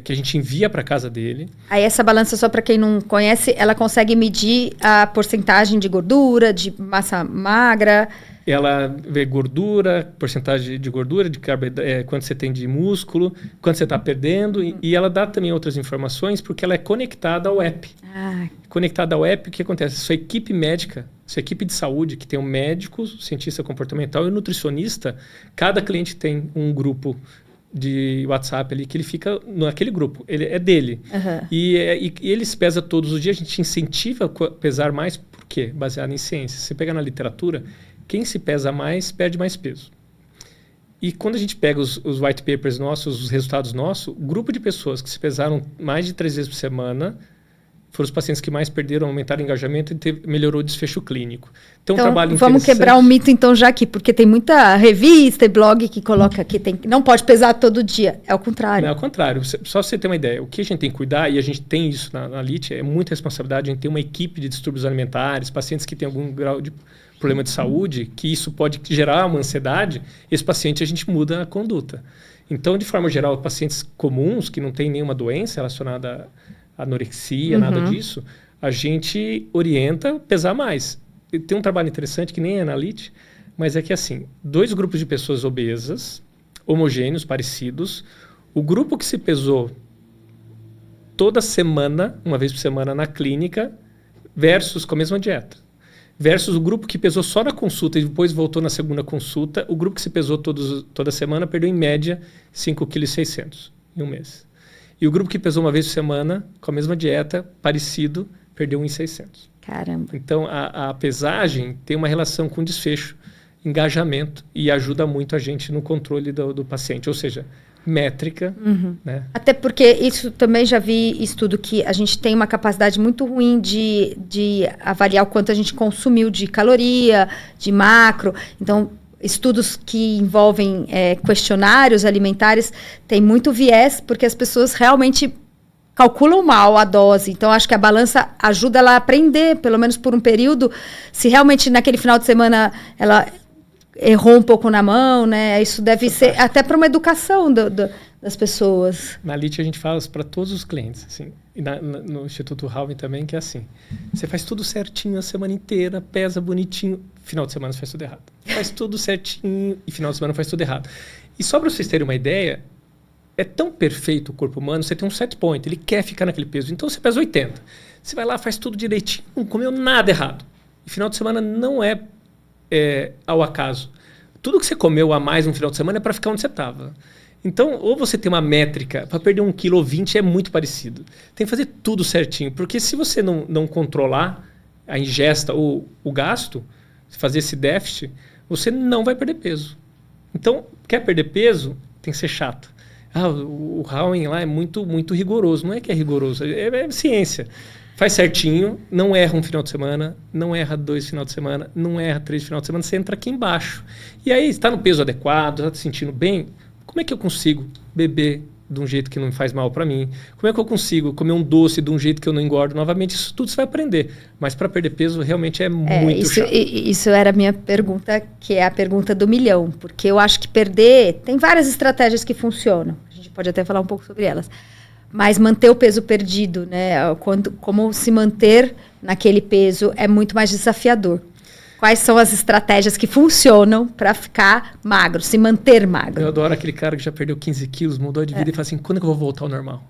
que a gente envia para casa dele. Aí essa balança, só para quem não conhece, ela consegue medir a porcentagem de gordura, de massa magra. Ela vê gordura, porcentagem de gordura, de carboidrato, quanto você tem de músculo, quanto você está perdendo, e ela dá também outras informações, porque ela é conectada ao app. Conectada ao app, o que acontece? Sua equipe médica, sua equipe de saúde, que tem um médico, cientista comportamental e nutricionista, cada cliente tem um grupo de WhatsApp ali, que ele fica naquele grupo, ele é dele. E ele se pesa todos os dias, a gente incentiva a pesar mais, por quê? Baseado em ciência. Você pega na literatura, quem se pesa mais, perde mais peso. E quando a gente pega os white papers nossos, os resultados nossos, o grupo de pessoas que se pesaram mais de 3 vezes por semana foram os pacientes que mais perderam, aumentaram o engajamento e melhorou o desfecho clínico. Então, um trabalho vamos quebrar o mito então já aqui, porque tem muita revista e blog que coloca que não pode pesar todo dia. É o contrário. Não, é o contrário. Só você ter uma ideia. O que a gente tem que cuidar, e a gente tem isso na LIT, é muita responsabilidade. A gente tem uma equipe de distúrbios alimentares, pacientes que têm algum grau de problema de saúde, que isso pode gerar uma ansiedade, esse paciente a gente muda a conduta. Então, de forma geral, pacientes comuns, que não têm nenhuma doença relacionada à anorexia, nada disso, a gente orienta a pesar mais. E tem um trabalho interessante, que nem é na LIT, mas é que assim, 2 grupos de pessoas obesas, homogêneos, parecidos, o grupo que se pesou toda semana, uma vez por semana na clínica, versus com a mesma dieta. Versus o grupo que pesou só na consulta e depois voltou na segunda consulta, o grupo que se pesou toda semana perdeu em média 5,6 kg em um mês. E o grupo que pesou uma vez por semana, com a mesma dieta, parecido, perdeu 1,600. Caramba. Então, a pesagem tem uma relação com desfecho, engajamento, e ajuda muito a gente no controle do paciente. Ou seja, métrica. Né? Até porque isso também já vi estudo que a gente tem uma capacidade muito ruim de avaliar o quanto a gente consumiu de caloria, de macro. Então, estudos que envolvem questionários alimentares têm muito viés, porque as pessoas realmente calculam mal a dose. Então, acho que a balança ajuda ela a aprender, pelo menos por um período, se realmente naquele final de semana ela errou um pouco na mão, né? Isso deve ser até para uma educação das pessoas. Na LIT a gente fala para todos os clientes, assim, e no Instituto Howden também, que é assim, você faz tudo certinho a semana inteira, pesa bonitinho, final de semana você faz tudo errado. Faz tudo certinho e final de semana faz tudo errado. E só para vocês terem uma ideia, é tão perfeito o corpo humano, você tem um set point, ele quer ficar naquele peso. Então você pesa 80. Você vai lá, faz tudo direitinho, não comeu nada errado. E final de semana não é ao acaso. Tudo que você comeu a mais no final de semana é para ficar onde você estava. Então, ou você tem uma métrica, para perder 1 kg ou 20 é muito parecido. Tem que fazer tudo certinho, porque se você não controlar a ingesta ou o gasto, fazer esse déficit, você não vai perder peso. Então, quer perder peso, tem que ser chato. O Howden lá é muito, muito rigoroso. Não é que é rigoroso, é ciência. Faz certinho, não erra um final de semana, não erra 2 final de semana, não erra 3 final de semana, você entra aqui embaixo. E aí, está no peso adequado, está se sentindo bem, como é que eu consigo beber de um jeito que não faz mal para mim? Como é que eu consigo comer um doce de um jeito que eu não engordo? Novamente, isso tudo você vai aprender. Mas para perder peso, realmente é muito chato. Isso era a minha pergunta, que é a pergunta do milhão. Porque eu acho que perder... Tem várias estratégias que funcionam. A gente pode até falar um pouco sobre elas. Mas manter o peso perdido, né? Como se manter naquele peso é muito mais desafiador. Quais são as estratégias que funcionam para ficar magro, se manter magro? Eu adoro aquele cara que já perdeu 15 quilos, mudou de vida e fala assim, quando que eu vou voltar ao normal?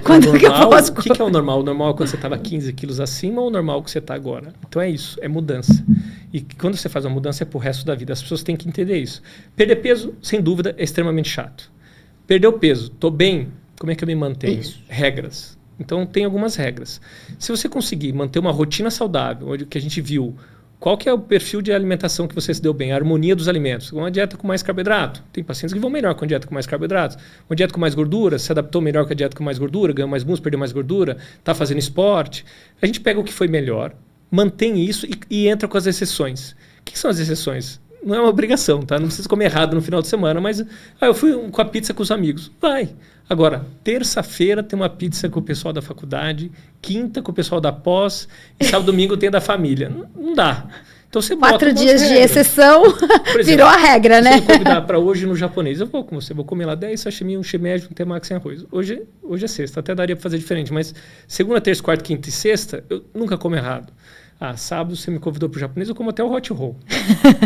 Quando que eu posso... O que é o normal? O normal é quando você estava 15 quilos acima ou o normal que você está agora? Então é isso, é mudança. E quando você faz uma mudança é pro resto da vida. As pessoas têm que entender isso. Perder peso, sem dúvida, é extremamente chato. Perder o peso, tô bem, como é que eu me mantenho? Isso. Regras. Então, tem algumas regras. Se você conseguir manter uma rotina saudável, onde que a gente viu qual que é o perfil de alimentação que você se deu bem, a harmonia dos alimentos, uma dieta com mais carboidrato. Tem pacientes que vão melhor com a dieta com mais carboidratos. Uma dieta com mais gordura, se adaptou melhor com a dieta com mais gordura, ganhou mais músculo, perdeu mais gordura, está fazendo esporte. A gente pega o que foi melhor, mantém isso e entra com as exceções. O que são as exceções? Não é uma obrigação, tá? Não precisa comer errado no final de semana, mas eu fui com a pizza com os amigos. Vai. Agora, terça-feira tem uma pizza com o pessoal da faculdade, quinta com o pessoal da pós, e sábado domingo tem a da família. Não dá. Então você 4 dias de exceção virou a regra, né? Se eu convidar para hoje no japonês, eu vou com você, vou comer lá 10 sashimi, um shimeji, um temaki sem arroz. Hoje é sexta, até daria para fazer diferente, mas segunda, terça, quarta, quinta e sexta, eu nunca como errado. Sábado você me convidou para o japonês, eu como até o hot roll.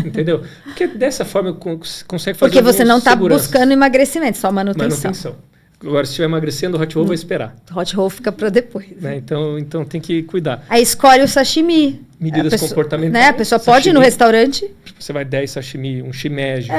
Entendeu? Porque dessa forma eu consegue fazer. Porque você não está buscando emagrecimento, só manutenção. Agora, se estiver emagrecendo, o hot roll vai esperar. O hot roll fica para depois. Né? Então tem que cuidar. Aí escolhe o sashimi. Medidas comportamentais. Né? A pessoa pode ir no restaurante. Você vai 10 sashimi, um shimeji.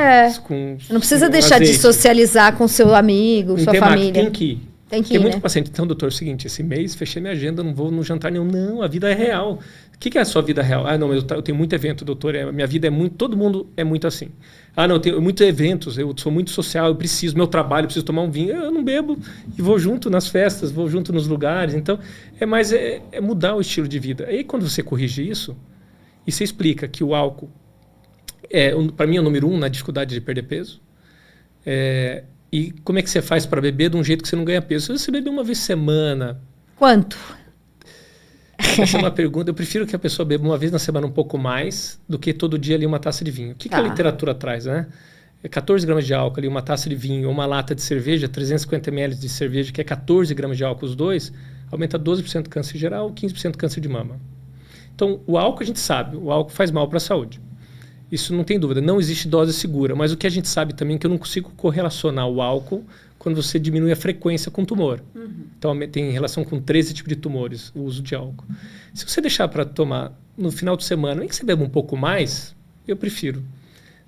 Com não precisa deixar azeite. De socializar com seu amigo, sua família. Tem que ir. Tem muito paciente. Então, doutor, é o seguinte, esse mês fechei minha agenda, não vou no jantar nenhum. Não, a vida é real. O que é a sua vida real? Não, mas eu tenho muito evento, doutor. Minha vida é muito... Todo mundo é muito assim. Não, eu tenho muitos eventos, eu sou muito social, eu preciso, meu trabalho, eu preciso tomar um vinho. Eu não bebo e vou junto nas festas, vou junto nos lugares. Então, é mudar o estilo de vida. Aí, quando você corrige isso, e você explica que o álcool, para mim, é o número 1 na dificuldade de perder peso, e como é que você faz para beber de um jeito que você não ganha peso? Se você beber uma vez por semana... Quanto? Essa é uma pergunta. Eu prefiro que a pessoa beba uma vez na semana um pouco mais do que todo dia ali uma taça de vinho. O que a literatura traz, né? 14 gramas de álcool ali, uma taça de vinho, uma lata de cerveja, 350 ml de cerveja, que é 14 gramas de álcool os dois, aumenta 12% de câncer geral, 15% de câncer de mama. Então, o álcool a gente sabe, o álcool faz mal para a saúde. Isso não tem dúvida, não existe dose segura. Mas o que a gente sabe também é que eu não consigo correlacionar o álcool quando você diminui a frequência com tumor. Então, tem relação com 13 tipos de tumores, o uso de álcool. Se você deixar para tomar no final de semana, nem que você beba um pouco mais, eu prefiro,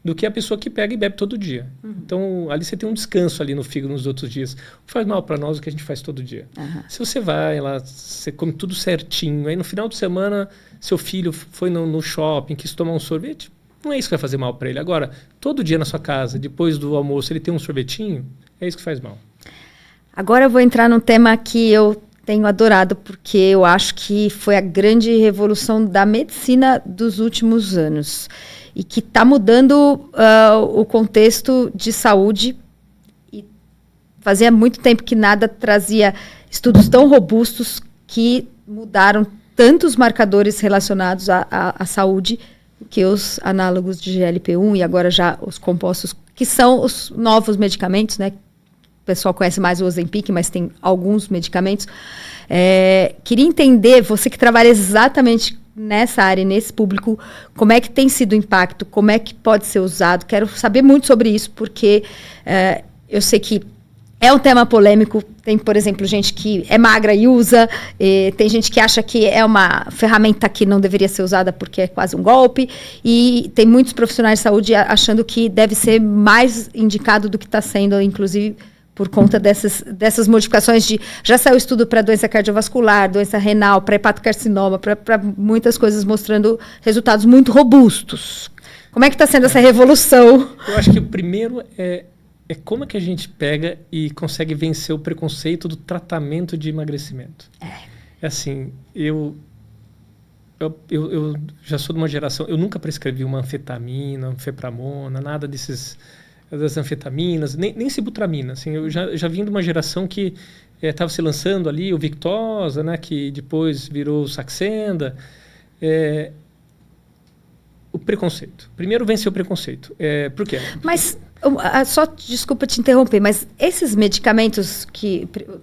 do que a pessoa que pega e bebe todo dia. Então, ali você tem um descanso ali no fígado nos outros dias. Faz mal para nós o que a gente faz todo dia. Se você vai lá, você come tudo certinho, aí no final de semana, seu filho foi no shopping, quis tomar um sorvete, não é isso que vai fazer mal para ele. Agora, todo dia na sua casa, depois do almoço, ele tem um sorvetinho, é isso que faz mal. Agora eu vou entrar num tema que eu tenho adorado, porque eu acho que foi a grande revolução da medicina dos últimos anos. E que está mudando o contexto de saúde. E fazia muito tempo que nada trazia estudos tão robustos que mudaram tantos marcadores relacionados à saúde, que os análogos de GLP-1 e agora já os compostos, que são os novos medicamentos, né? O pessoal conhece mais o Ozempic, mas tem alguns medicamentos. Queria entender, você que trabalha exatamente nessa área, nesse público, como é que tem sido o impacto, como é que pode ser usado. Quero saber muito sobre isso, porque eu sei que é um tema polêmico. Tem, por exemplo, gente que é magra e usa, tem gente que acha que é uma ferramenta que não deveria ser usada porque é quase um golpe, e tem muitos profissionais de saúde achando que deve ser mais indicado do que está sendo, inclusive por conta dessas modificações já saiu estudo para doença cardiovascular, doença renal, para hepatocarcinoma, para muitas coisas mostrando resultados muito robustos. Como é que está sendo essa revolução? Eu acho que o primeiro é como é que a gente pega e consegue vencer o preconceito do tratamento de emagrecimento. É assim, eu já sou de uma geração, eu nunca prescrevi uma anfetamina, anfepramona, nada das anfetaminas, nem sibutramina. Assim, eu já vim de uma geração que estava se lançando ali, o Victoza, né, que depois virou o Saxenda. O preconceito. Primeiro vencer o preconceito. Por quê? Mas, só desculpa te interromper, mas esses medicamentos,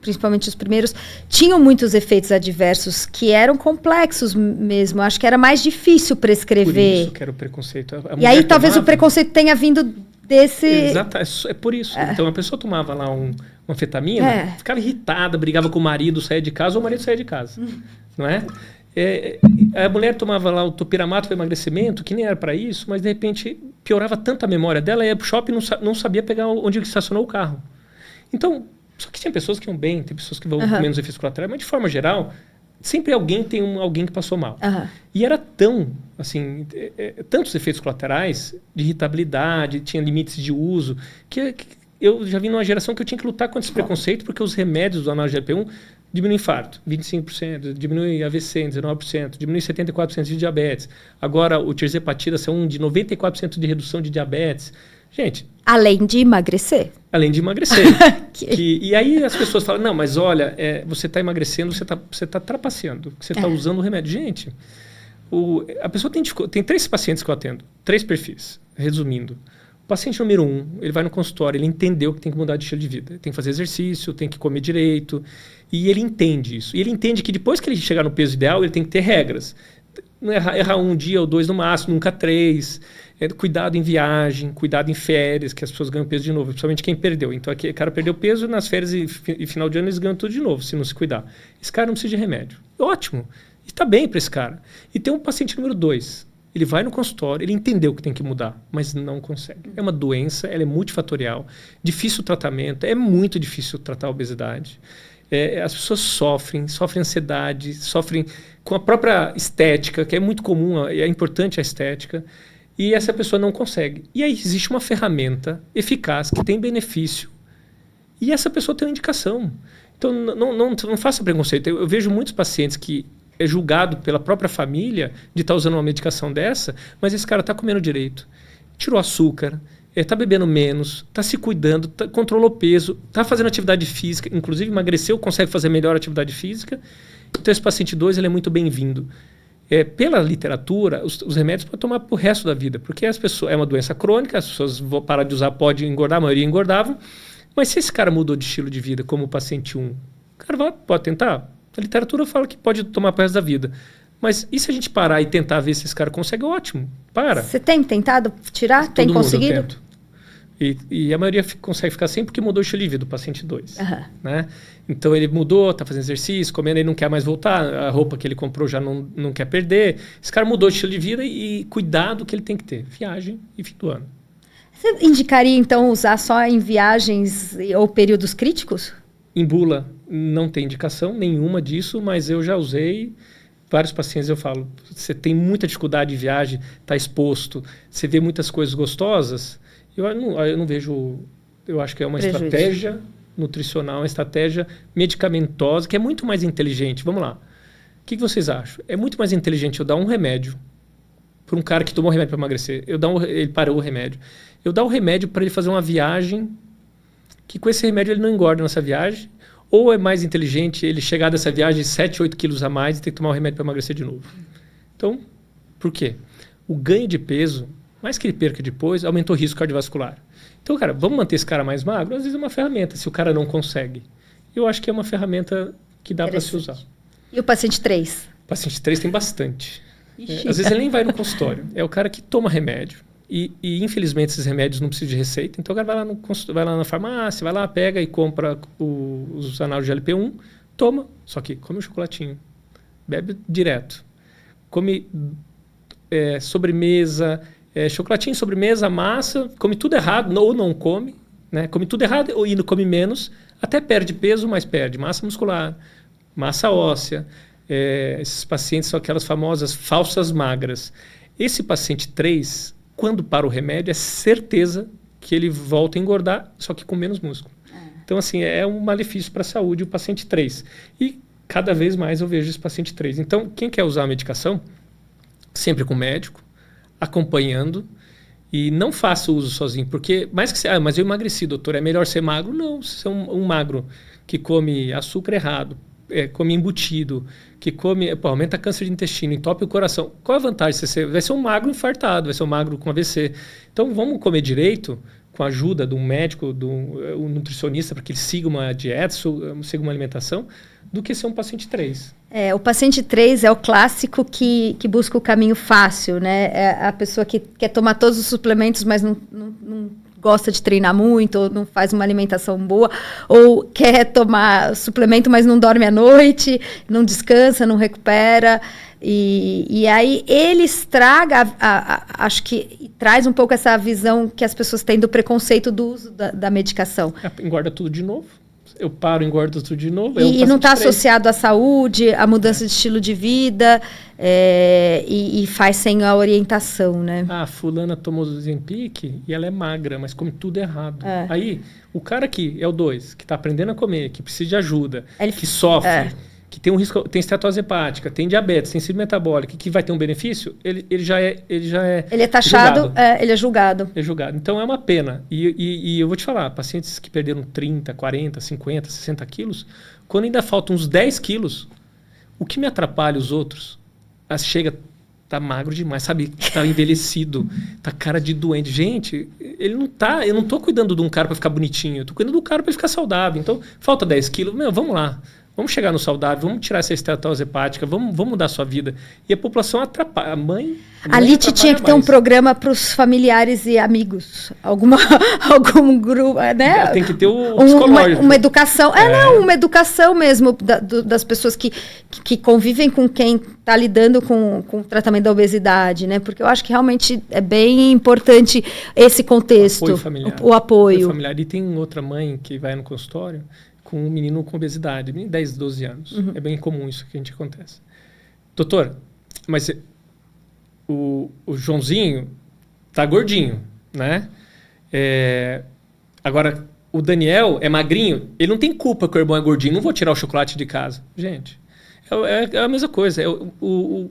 principalmente os primeiros, tinham muitos efeitos adversos que eram complexos mesmo. Acho que era mais difícil prescrever. Por isso que era o preconceito. E aí talvez o preconceito tenha vindo desse... Exato, é por isso. Então a pessoa tomava lá uma anfetamina, ficava irritada, brigava com o marido, saía de casa, ou o marido saía de casa. Não é? A mulher tomava lá o topiramato para emagrecimento, que nem era para isso, mas de repente piorava tanto a memória dela, ia pro shopping e não sabia pegar onde estacionou o carro. Então, só que tinha pessoas que iam bem, tem pessoas que vão com menos efeitos colaterais, mas de forma geral, sempre alguém tem alguém que passou mal. E era tantos efeitos colaterais, de irritabilidade, tinha limites de uso, que eu já vim numa geração que eu tinha que lutar contra esse preconceito, porque os remédios do analógico GLP-1 diminui infarto, 25%, diminui AVC, 19%, diminui 74% de diabetes. Agora, o tirzepatida é de 94% de redução de diabetes. Gente... Além de emagrecer. Além de emagrecer. E aí as pessoas falam, não, mas olha, você está emagrecendo, você tá trapaceando, você está usando o remédio. Gente, a pessoa tem 3 pacientes que eu atendo, 3 perfis, resumindo. O paciente número 1, ele vai no consultório, ele entendeu que tem que mudar de estilo de vida. Tem que fazer exercício, tem que comer direito. E ele entende isso. E ele entende que depois que ele chegar no peso ideal, ele tem que ter regras. Não errar 1 dia ou 2 no máximo, nunca 3. Cuidado em viagem, cuidado em férias, que as pessoas ganham peso de novo, principalmente quem perdeu. Então, aqui, o cara perdeu peso, nas férias e final de ano eles ganham tudo de novo, se não se cuidar. Esse cara não precisa de remédio. Ótimo. E está bem para esse cara. E tem um paciente número 2. Ele vai no consultório, ele entendeu que tem que mudar, mas não consegue. É uma doença, ela é multifatorial, difícil o tratamento, é muito difícil tratar a obesidade. As pessoas sofrem ansiedade, sofrem com a própria estética, que é muito comum, é importante a estética, e essa pessoa não consegue. E aí existe uma ferramenta eficaz, que tem benefício, e essa pessoa tem uma indicação. Então não faça preconceito. Eu vejo muitos pacientes que é julgado pela própria família de estar usando uma medicação dessa, mas esse cara está comendo direito, tirou açúcar, está bebendo menos, está se cuidando, controlou peso, está fazendo atividade física, inclusive emagreceu, consegue fazer melhor atividade física. Então esse paciente 2 ele é muito bem-vindo. Pela literatura, os remédios podem tomar para o resto da vida, porque as pessoas, é uma doença crônica, as pessoas vão parar de usar, pode engordar, a maioria engordavam, mas se esse cara mudou de estilo de vida como o paciente 1, o cara pode tentar. A literatura fala que pode tomar para o resto da vida. Mas e se a gente parar e tentar ver se esse cara consegue? Ótimo, para. Você tem tentado tirar? Todo tem mundo conseguido? Eu tento. E a maioria consegue ficar sem porque mudou o estilo de vida do paciente 2. Né? Então ele mudou, está fazendo exercício, comendo, ele não quer mais voltar, a roupa que ele comprou já não quer perder. Esse cara mudou o estilo de vida e cuidado que ele tem que ter. Viagem e fim do ano. Você indicaria, então, usar só em viagens ou períodos críticos? Em bula não tem indicação nenhuma disso, mas eu já usei. Vários pacientes eu falo, você tem muita dificuldade de viagem, está exposto, você vê muitas coisas gostosas, eu não vejo, eu acho que é uma estratégia nutricional, uma estratégia medicamentosa, que é muito mais inteligente. Vamos lá, o que vocês acham? É muito mais inteligente eu dar um remédio para um cara que tomou remédio para emagrecer, ele parou o remédio, eu dar o remédio para ele fazer uma viagem, que com esse remédio ele não engorda nessa viagem, ou é mais inteligente ele chegar dessa viagem 7, 8 quilos a mais e ter que tomar o remédio para emagrecer de novo. Então, por quê? o ganho de peso, mais que ele perca depois, aumentou o risco cardiovascular. Então, cara, vamos manter esse cara mais magro? Às vezes é uma ferramenta, se o cara não consegue. Eu acho que é uma ferramenta que dá para se usar. E o paciente 3? O paciente 3 tem bastante. Às vezes ele nem vai no consultório. É o cara que toma remédio. E infelizmente esses remédios não precisam de receita. Então o cara vai lá na farmácia, vai lá, pega e compra os analógicos de GLP-1, toma, só que come um chocolatinho. Bebe direto. Come sobremesa, chocolatinho, sobremesa, massa, come tudo errado, ou não come, né? Come tudo errado ou não come menos, até perde peso, mas perde massa muscular, massa óssea. Esses pacientes são aquelas famosas falsas magras. Esse paciente 3, quando para o remédio, é certeza que ele volta a engordar, só que com menos músculo. Então, assim, é um malefício para a saúde o paciente 3. E cada vez mais eu vejo esse paciente 3. Então, quem quer usar a medicação, sempre com o médico, acompanhando, e não faça o uso sozinho, porque mais que você, mas eu emagreci, doutor, é melhor ser magro? Não, se é um magro que come açúcar errado, come embutido, que aumenta câncer de intestino, entope o coração. Qual a vantagem? Vai ser um magro infartado, vai ser um magro com AVC. Então, vamos comer direito, com a ajuda de um médico, de um nutricionista, para que ele siga uma dieta, siga uma alimentação, do que ser um paciente 3. O paciente 3 é o clássico que busca o caminho fácil, né? É a pessoa que quer tomar todos os suplementos, mas não gosta de treinar muito, ou não faz uma alimentação boa, ou quer tomar suplemento, mas não dorme à noite, não descansa, não recupera. E aí ele estraga, acho que traz um pouco essa visão que as pessoas têm do preconceito do uso da medicação. Engorda tudo de novo. Eu paro, engordo tudo de novo. E não está associado à saúde, à mudança de estilo de vida, e faz sem a orientação, né? Fulana tomou Ozempic e ela é magra, mas come tudo errado. Aí, o cara que é o 2, que está aprendendo a comer, que precisa de ajuda, que sofre, que tem um risco, tem estetose hepática, tem diabetes, tem síndrome metabólica, que vai ter um benefício, ele é taxado, julgado. Ele é julgado. É julgado. Então é uma pena. E eu vou te falar, pacientes que perderam 30, 40, 50, 60 quilos, quando ainda faltam uns 10 quilos, o que me atrapalha os outros? Tá magro demais, sabe? Tá envelhecido, tá cara de doente. Gente, eu não tô cuidando de um cara para ficar bonitinho, eu tô cuidando do cara para ficar saudável. Então, falta 10 quilos, vamos lá. Vamos chegar no saudável, vamos tirar essa estetose hepática, vamos mudar a sua vida. E a população atrapalha. A mãe a LIT tinha que ter um programa para os familiares e amigos. Algum grupo, né? Tem que ter o psicológico. Uma educação. Uma educação mesmo das pessoas que convivem com quem está lidando com o tratamento da obesidade, né? Porque eu acho que realmente é bem importante esse contexto. O apoio familiar. O apoio familiar. E tem outra mãe que vai no consultório com um menino com obesidade, 10, 12 anos. É bem comum isso que a gente acontece. Doutor, mas o Joãozinho tá gordinho, né? Agora, o Daniel é magrinho, ele não tem culpa que o irmão é gordinho, não vou tirar o chocolate de casa. Gente, é a mesma coisa.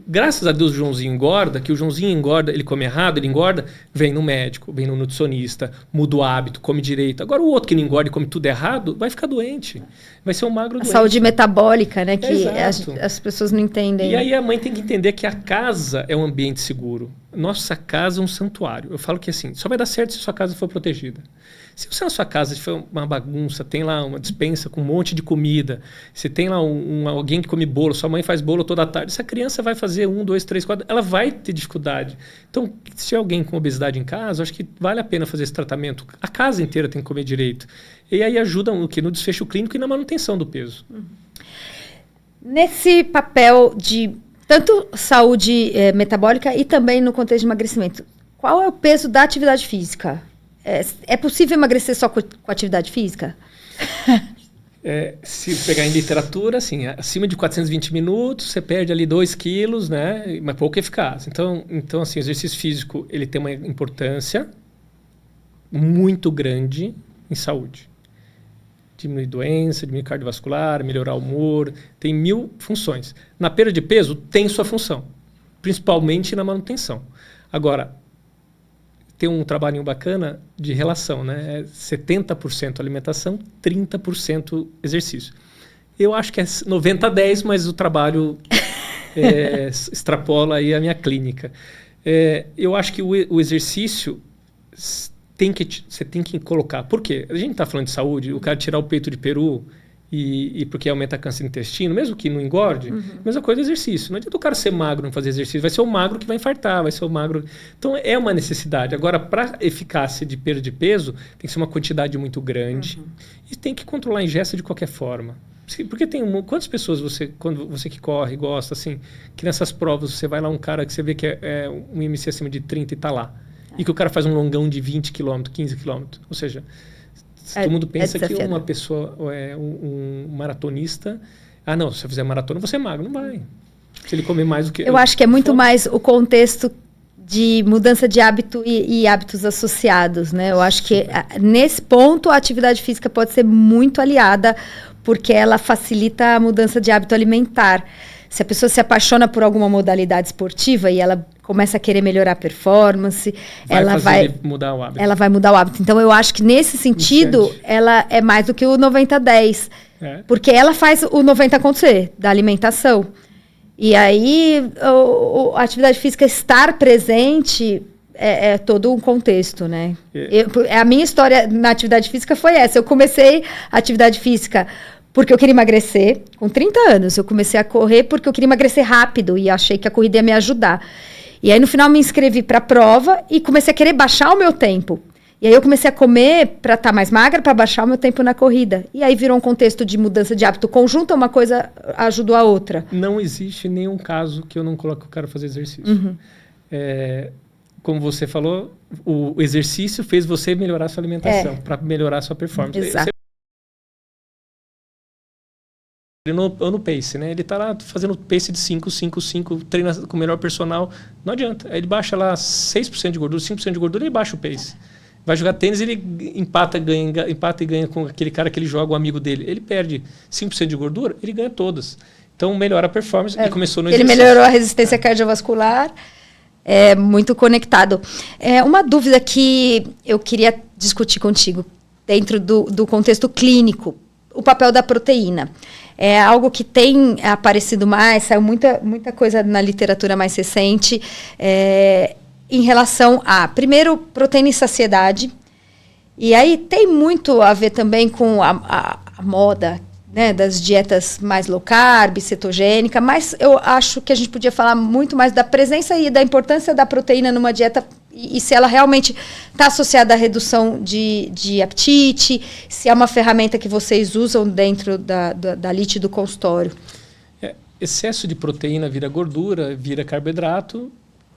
Graças a Deus o Joãozinho engorda, que o Joãozinho engorda, ele come errado, ele engorda, vem no médico, vem no nutricionista, muda o hábito, come direito. Agora o outro que não engorda e come tudo errado, vai ficar doente. Vai ser um magro doente. Saúde metabólica, né? Que as pessoas não entendem. E aí a mãe tem que entender que a casa é um ambiente seguro. Nossa casa é um santuário. Eu falo que assim, só vai dar certo se sua casa for protegida. Se você na sua casa for uma bagunça, tem lá uma despensa com um monte de comida, você tem lá alguém que come bolo, sua mãe faz bolo toda tarde, essa criança vai fazer 1, 2, 3, 4, ela vai ter dificuldade. Então, se alguém com obesidade em casa, acho que vale a pena fazer esse tratamento. A casa inteira tem que comer direito. E aí ajuda no desfecho clínico e na manutenção do peso. Nesse papel de tanto saúde metabólica e também no contexto de emagrecimento, qual é o peso da atividade física? É possível emagrecer só com atividade física? Se pegar em literatura, assim, acima de 420 minutos, você perde ali 2 quilos, né? Mas pouco eficaz. Então assim, o exercício físico, ele tem uma importância muito grande em saúde. Diminuir doença, diminuir cardiovascular, melhorar o humor, tem 1000 funções. Na perda de peso, tem sua função, principalmente na manutenção. Agora, tem um trabalhinho bacana de relação, né? 70% alimentação, 30% exercício. Eu acho que é 90-10, mas o trabalho extrapola aí a minha clínica. Eu acho que o exercício você tem que colocar. Por quê? A gente está falando de saúde, o cara tirar o peito de peru e porque aumenta câncer no intestino, mesmo que não engorde, mesma coisa é exercício. Não adianta o cara ser magro e não fazer exercício, vai ser o magro que vai infartar, vai ser o magro... Então é uma necessidade. Agora, para eficácia de perda de peso, tem que ser uma quantidade muito grande e tem que controlar a ingesta de qualquer forma. Porque quantas pessoas quando você que corre, gosta, assim, que nessas provas você vai lá um cara que você vê que é um IMC acima de 30 e está lá. E que o cara faz um longão de 20 km, 15 km. Ou seja, todo mundo pensa que uma pessoa, um maratonista... Ah, não, se eu fizer maratona, você é magro. Não vai. Se ele comer mais do que... Eu acho que é muito mais o contexto de mudança de hábito e hábitos associados, né? Eu acho que nesse ponto a atividade física pode ser muito aliada, porque ela facilita a mudança de hábito alimentar. Se a pessoa se apaixona por alguma modalidade esportiva e ela começa a querer melhorar a performance, ela vai mudar o hábito. Ela vai mudar o hábito. Então, eu acho que nesse sentido, ela é mais do que o 90-10. Porque ela faz o 90 acontecer, da alimentação. E aí, a atividade física estar presente é todo um contexto, né? A minha história na atividade física foi essa. Eu comecei a atividade física porque eu queria emagrecer. Com 30 anos, eu comecei a correr porque eu queria emagrecer rápido e achei que a corrida ia me ajudar. E aí, no final, me inscrevi para a prova e comecei a querer baixar o meu tempo. E aí, eu comecei a comer para estar mais magra, para baixar o meu tempo na corrida. E aí, virou um contexto de mudança de hábito conjunta, uma coisa ajudou a outra. Não existe nenhum caso que eu não coloque o cara fazer exercício. Como você falou, o exercício fez você melhorar a sua alimentação, para melhorar a sua performance. Exato. No pace, né? Ele tá lá fazendo pace de 5, 5, 5, treina com o melhor personal. Não adianta. Aí ele baixa lá 6% de gordura, 5% de gordura, ele baixa o pace. Vai jogar tênis, ele empata e ganha com aquele cara que ele joga, o amigo dele. Ele perde 5% de gordura, ele ganha todas. Então, melhora a performance e começou no exercício. Ele melhorou a resistência cardiovascular, é muito conectado. Uma dúvida que eu queria discutir contigo, dentro do contexto clínico, o papel da proteína. É algo que tem aparecido mais, saiu muita coisa na literatura mais recente, em relação a, primeiro, proteína e saciedade. E aí tem muito a ver também com a moda, né, das dietas mais low carb, cetogênica, mas eu acho que a gente podia falar muito mais da presença e da importância da proteína numa dieta e se ela realmente está associada à redução de apetite, se é uma ferramenta que vocês usam dentro da LIT do consultório. Excesso de proteína vira gordura, vira carboidrato,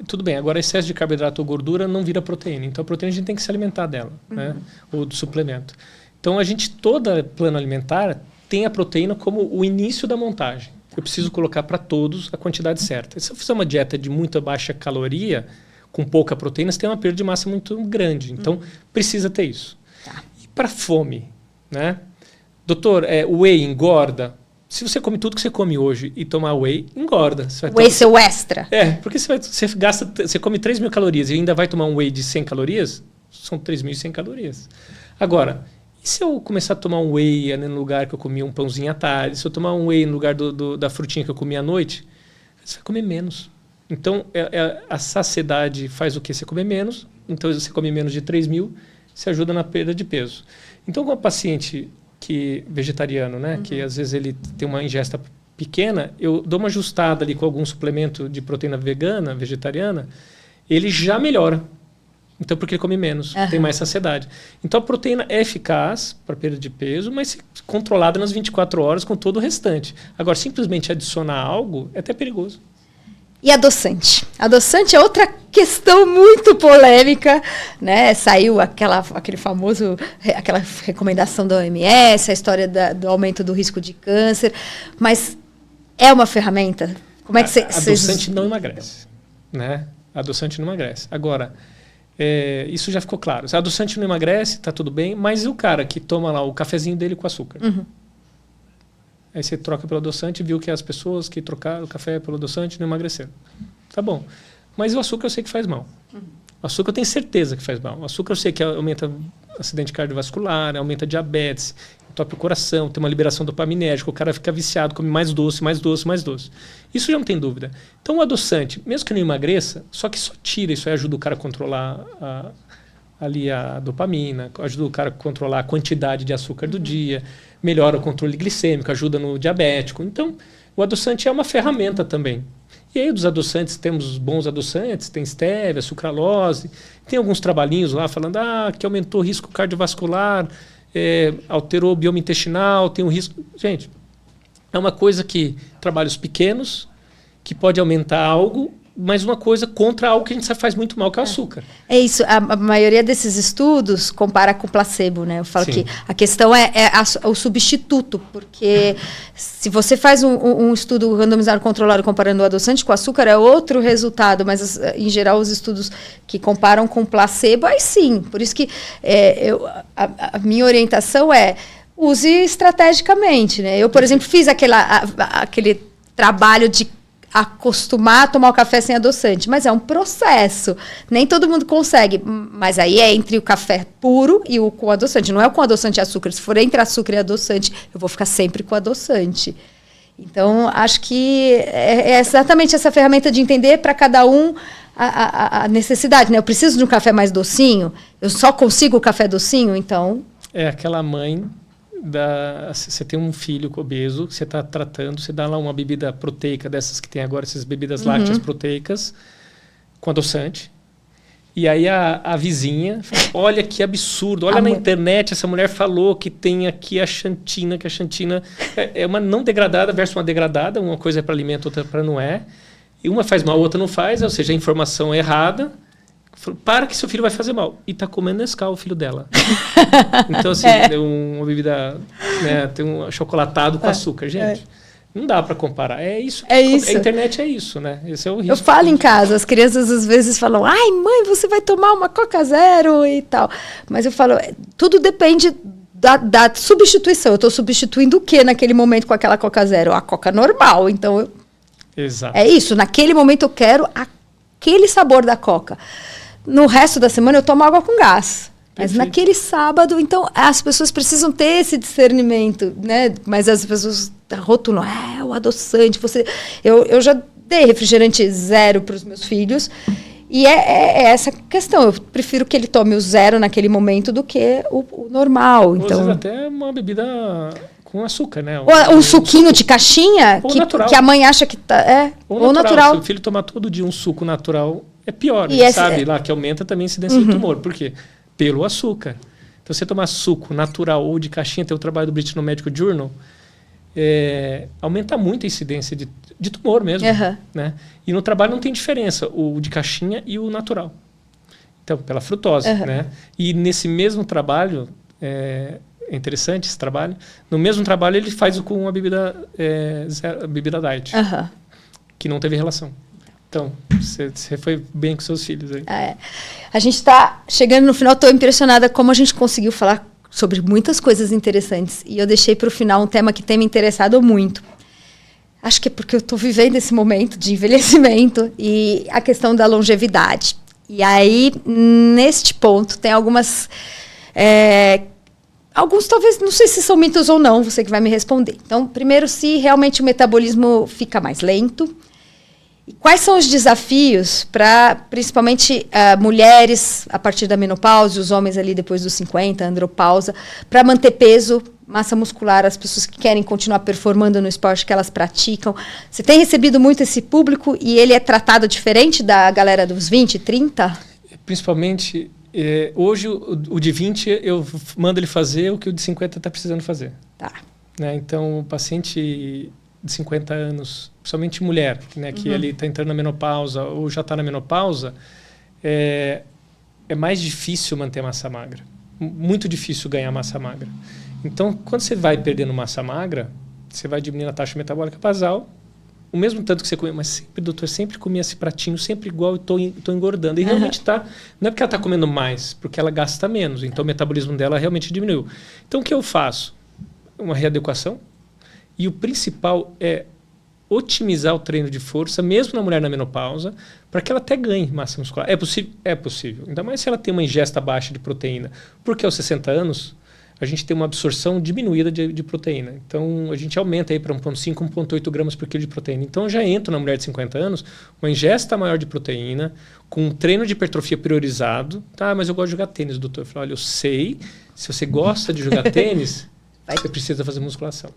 tudo bem. Agora, excesso de carboidrato ou gordura não vira proteína. Então, a proteína a gente tem que se alimentar dela, né? Ou do suplemento. Então, todo plano alimentar tem a proteína como o início da montagem. Eu preciso colocar para todos a quantidade certa. Se eu fizer uma dieta de muito baixa caloria, com pouca proteína, você tem uma perda de massa muito grande. Então, precisa ter isso. Tá. E para fome, né? Doutor, o whey engorda? Se você come tudo que você come hoje e tomar whey, engorda. Whey seu extra. Porque você come 3.000 calorias e ainda vai tomar um whey de 100 calorias, são 3.100 calorias. Agora, e se eu começar a tomar um whey no lugar que eu comia um pãozinho à tarde, se eu tomar um whey no lugar da frutinha que eu comia à noite, você vai comer menos. Então, a saciedade faz o quê? Você comer menos, então você come menos de 3.000, você ajuda na perda de peso. Então, com o paciente vegetariano, né, que às vezes ele tem uma ingesta pequena, eu dou uma ajustada ali com algum suplemento de proteína vegana, vegetariana, ele já melhora. Então, porque ele come menos, tem mais saciedade. Então, a proteína é eficaz para perda de peso, mas controlada nas 24 horas com todo o restante. Agora, simplesmente adicionar algo é até perigoso. E adoçante? Adoçante é outra questão muito polêmica, né? Saiu aquela recomendação da OMS, a história do aumento do risco de câncer, mas é uma ferramenta? Como é que adoçante não emagrece, né? Adoçante não emagrece. Agora, isso já ficou claro. Se adoçante não emagrece, tá tudo bem, mas e o cara que toma lá o cafezinho dele com açúcar? Aí você troca pelo adoçante e viu que as pessoas que trocaram o café pelo adoçante não emagreceram. Tá bom. Mas o açúcar eu sei que faz mal. O açúcar eu tenho certeza que faz mal. O açúcar eu sei que aumenta acidente cardiovascular, aumenta diabetes. toca o coração, tem uma liberação dopaminérgica, o cara fica viciado, come mais doce, mais doce, mais doce. Isso já não tem dúvida. Então o adoçante, mesmo que não emagreça, só que só tira, isso aí ajuda o cara a controlar ali a dopamina, ajuda o cara a controlar a quantidade de açúcar do dia, melhora o controle glicêmico, ajuda no diabético. Então, o adoçante é uma ferramenta também. E aí dos adoçantes, temos bons adoçantes, tem stevia, sucralose, tem alguns trabalhinhos lá falando que aumentou o risco cardiovascular, alterou o bioma intestinal, tem um risco... Gente, é uma coisa que trabalhos pequenos, que pode aumentar algo, mas uma coisa contra algo que a gente sabe faz muito mal, que é o açúcar. É isso, a maioria desses estudos compara com placebo, né? Eu falo Sim. que a questão é o substituto, porque se você faz um estudo randomizado controlado comparando o adoçante com o açúcar, é outro resultado, mas em geral os estudos que comparam com placebo, aí sim. Por isso que a minha orientação é use estrategicamente, né? Eu, por exemplo, fiz aquele trabalho de acostumar a tomar o café sem adoçante, mas é um processo, nem todo mundo consegue, mas aí é entre o café puro e o com adoçante, não é o com adoçante e açúcar, se for entre açúcar e adoçante, eu vou ficar sempre com adoçante. Então, acho que é exatamente essa ferramenta de entender para cada um a necessidade, né? Eu preciso de um café mais docinho, eu só consigo o café docinho, então... É aquela mãe... Você tem um filho obeso, você está tratando, você dá lá uma bebida proteica, dessas que tem agora, essas bebidas lácteas proteicas, com adoçante. E aí a vizinha fala, olha que absurdo, olha na internet, essa mulher falou que tem aqui a xantina, que a xantina é uma não degradada versus uma degradada, uma coisa é para alimento, outra para não é. E uma faz mal, a outra não faz, ou seja, a informação é errada. Para que seu filho vai fazer mal. E tá comendo Nescau, o filho dela. Então, assim, uma bebida, né, tem um chocolatado com açúcar. Gente, não dá para comparar. É isso. A internet é isso, né? Esse é o risco. Eu falo em casa, as crianças às vezes falam, ai, mãe, você vai tomar uma Coca Zero e tal. Mas eu falo, tudo depende da substituição. Eu estou substituindo o que naquele momento com aquela Coca Zero? A Coca normal. Então, exato. É isso. Naquele momento eu quero aquele sabor da Coca. No resto da semana eu tomo água com gás. Mas naquele sábado, então, as pessoas precisam ter esse discernimento, né? Mas as pessoas rotulam, o adoçante, eu já dei refrigerante zero para os meus filhos, e é essa questão. Eu prefiro que ele tome o zero naquele momento do que o normal. Então, às vezes até uma bebida com açúcar, né? Um suquinho de caixinha, que a mãe acha que tá... Ou natural. Se o filho tomar todo dia um suco natural... É pior, a gente sabe lá que aumenta também a incidência de tumor. Por quê? Pelo açúcar. Então, você tomar suco natural ou de caixinha, tem o trabalho do British Medical Journal, aumenta muito a incidência de tumor mesmo. Né? E no trabalho não tem diferença, o de caixinha e o natural. Então, pela frutose. Né? E nesse mesmo trabalho, é interessante esse trabalho, no mesmo trabalho ele faz com a bebida diet, que não teve relação. Então, você foi bem com seus filhos aí. A gente está chegando no final, estou impressionada como a gente conseguiu falar sobre muitas coisas interessantes. E eu deixei para o final um tema que tem me interessado muito. Acho que é porque eu estou vivendo esse momento de envelhecimento e a questão da longevidade. E aí, neste ponto, tem alguns talvez, não sei se são mitos ou não, você que vai me responder. Então, primeiro, se realmente o metabolismo fica mais lento. E quais são os desafios para, principalmente, mulheres a partir da menopausa, os homens ali depois dos 50, andropausa, para manter peso, massa muscular, as pessoas que querem continuar performando no esporte que elas praticam? Você tem recebido muito esse público e ele é tratado diferente da galera dos 20, 30? Principalmente, hoje o de 20 eu mando ele fazer o que o de 50 está precisando fazer. Tá. Né? Então, o paciente de 50 anos, principalmente mulher, né, que ele está entrando na menopausa ou já está na menopausa, é mais difícil manter massa magra. Muito difícil ganhar massa magra. Então, quando você vai perdendo massa magra, você vai diminuindo a taxa metabólica basal, o mesmo tanto que você comia, mas sempre, doutor, sempre comia esse pratinho, sempre igual, e estou engordando. E realmente está, não é porque ela está comendo mais, porque ela gasta menos, então o metabolismo dela realmente diminuiu. Então, o que eu faço? Uma readequação. E o principal é otimizar o treino de força, mesmo na mulher na menopausa, para que ela até ganhe massa muscular. É possível? É possível. Ainda mais se ela tem uma ingesta baixa de proteína. Porque aos 60 anos, a gente tem uma absorção diminuída de proteína. Então, a gente aumenta aí para 1,5, 1,8 gramas por quilo de proteína. Então, eu já entro na mulher de 50 anos, uma ingesta maior de proteína, com um treino de hipertrofia priorizado. Tá, mas eu gosto de jogar tênis, doutor. Eu falo, olha, eu sei, se você gosta de jogar tênis, você precisa fazer musculação.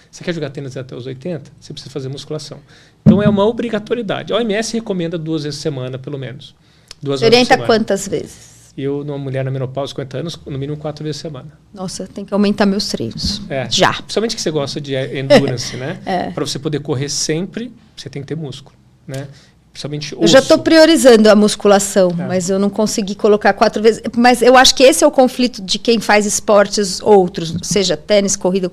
Você quer jogar tênis até os 80? Você precisa fazer musculação. Então, é uma obrigatoriedade. A OMS recomenda 2 vezes por semana, pelo menos. 2 horas por Orienta semana. Quantas vezes? Eu, numa mulher na menopausa, 50 anos, no mínimo 4 vezes por semana. Nossa, tem que aumentar meus treinos. Já. Principalmente que você gosta de endurance, né? Para você poder correr sempre, você tem que ter músculo, né? Principalmente osso. Eu já estou priorizando a musculação, mas eu não consegui colocar 4 vezes. Mas eu acho que esse é o conflito de quem faz esportes outros, seja tênis, corrida,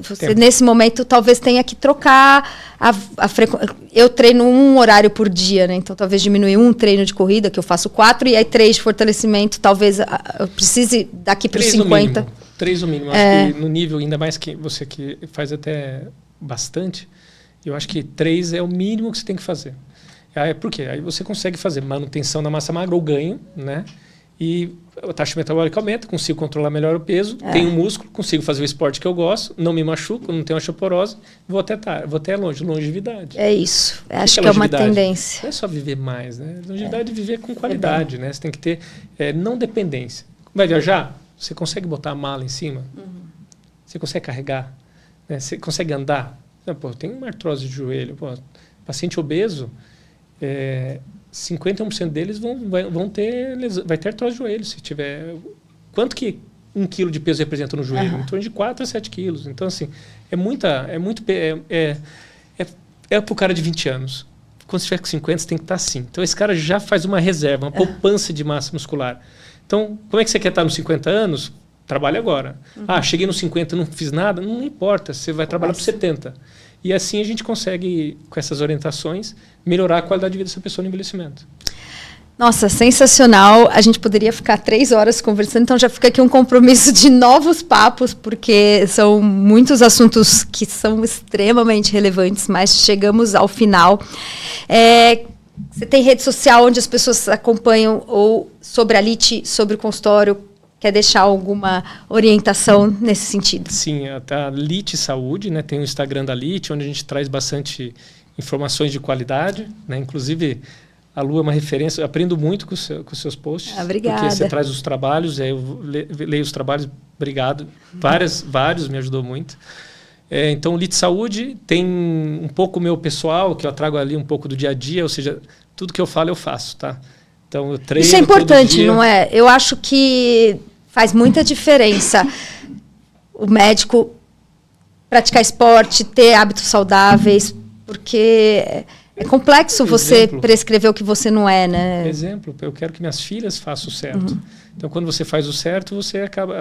você nesse momento talvez tenha que trocar a frequência. Eu treino um horário por dia, né? Então talvez diminuir um treino de corrida, que eu faço 4, e aí 3 de fortalecimento, talvez eu precise daqui para os 50. 3 no mínimo. Acho que no nível, ainda mais que você que faz até bastante, eu acho que 3 é o mínimo que você tem que fazer. Por quê? Aí você consegue fazer manutenção da massa magra ou ganho, né? E a taxa metabólica aumenta, consigo controlar melhor o peso, tenho músculo, consigo fazer o esporte que eu gosto, não me machuco, não tenho osteoporose, vou até longevidade. É isso. Acho que é uma tendência. Não é só viver mais, né? Longevidade é viver com qualidade, né? Você tem que ter não dependência. Vai viajar? Você consegue botar a mala em cima? Você consegue carregar? Né? Você consegue andar? Não, pô, tem uma artrose de joelho. Pô, paciente obeso, 51% deles vai ter artrose de joelho. Se tiver, quanto que 1 quilo de peso representa no joelho? Em torno de 4 a 7 quilos. Então, assim, para o cara de 20 anos. Quando você tiver com 50, você tem que estar assim. Então, esse cara já faz uma reserva, uma poupança de massa muscular. Então, como é que você quer estar nos 50 anos? Trabalhe agora. Cheguei nos 50 e não fiz nada? Não importa, você vai trabalhar para 70. E assim a gente consegue, com essas orientações, melhorar a qualidade de vida dessa pessoa no envelhecimento. Nossa, sensacional. A gente poderia ficar 3 horas conversando, então já fica aqui um compromisso de novos papos, porque são muitos assuntos que são extremamente relevantes, mas chegamos ao final. Você tem rede social onde as pessoas acompanham ou sobre a LIT, sobre o consultório? Quer deixar alguma orientação nesse sentido? Sim, a LIT Saúde, né? Tem o Instagram da LIT, onde a gente traz bastante informações de qualidade, né? Inclusive, a Lu é uma referência, eu aprendo muito com os seus posts. Obrigada. Porque você traz os trabalhos, eu leio os trabalhos, obrigado. Vários me ajudou muito. Então, o LIT Saúde tem um pouco o meu pessoal, que eu trago ali um pouco do dia a dia, ou seja, tudo que eu falo eu faço, tá? Então, eu treino. Isso é importante, não é? Eu acho que faz muita diferença o médico praticar esporte, ter hábitos saudáveis, porque é complexo você prescrever o que você não é, né? Exemplo, eu quero que minhas filhas façam o certo. Então, quando você faz o certo,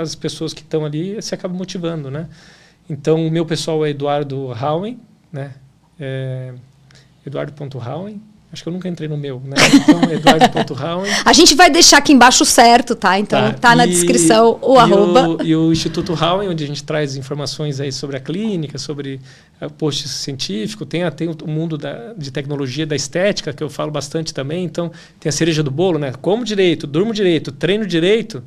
as pessoas que estão ali, você acaba motivando, né? Então, o meu pessoal é Eduardo Howen, né? Eduardo.Howen. Acho que eu nunca entrei no meu, né? Então, Eduardo.Howen. A gente vai deixar aqui embaixo certo, tá? Então, tá na descrição o arroba. E o Instituto Howen, onde a gente traz informações aí sobre a clínica, sobre post científico. Tem o mundo de tecnologia, da estética, que eu falo bastante também. Então, tem a cereja do bolo, né? Como direito, durmo direito, treino direito.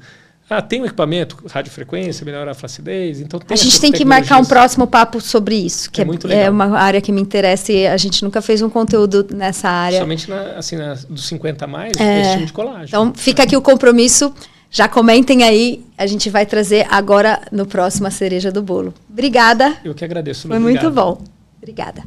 Tem um equipamento, radiofrequência, melhora a flacidez. Então a gente tem que marcar um próximo papo sobre isso, que muito legal. É uma área que me interessa e a gente nunca fez um conteúdo nessa área. Somente dos 50 a mais, esse tipo de colágeno. Então fica aqui o compromisso, já comentem aí, a gente vai trazer agora no próximo a cereja do bolo. Obrigada. Eu que agradeço. Foi muito bom. Obrigada.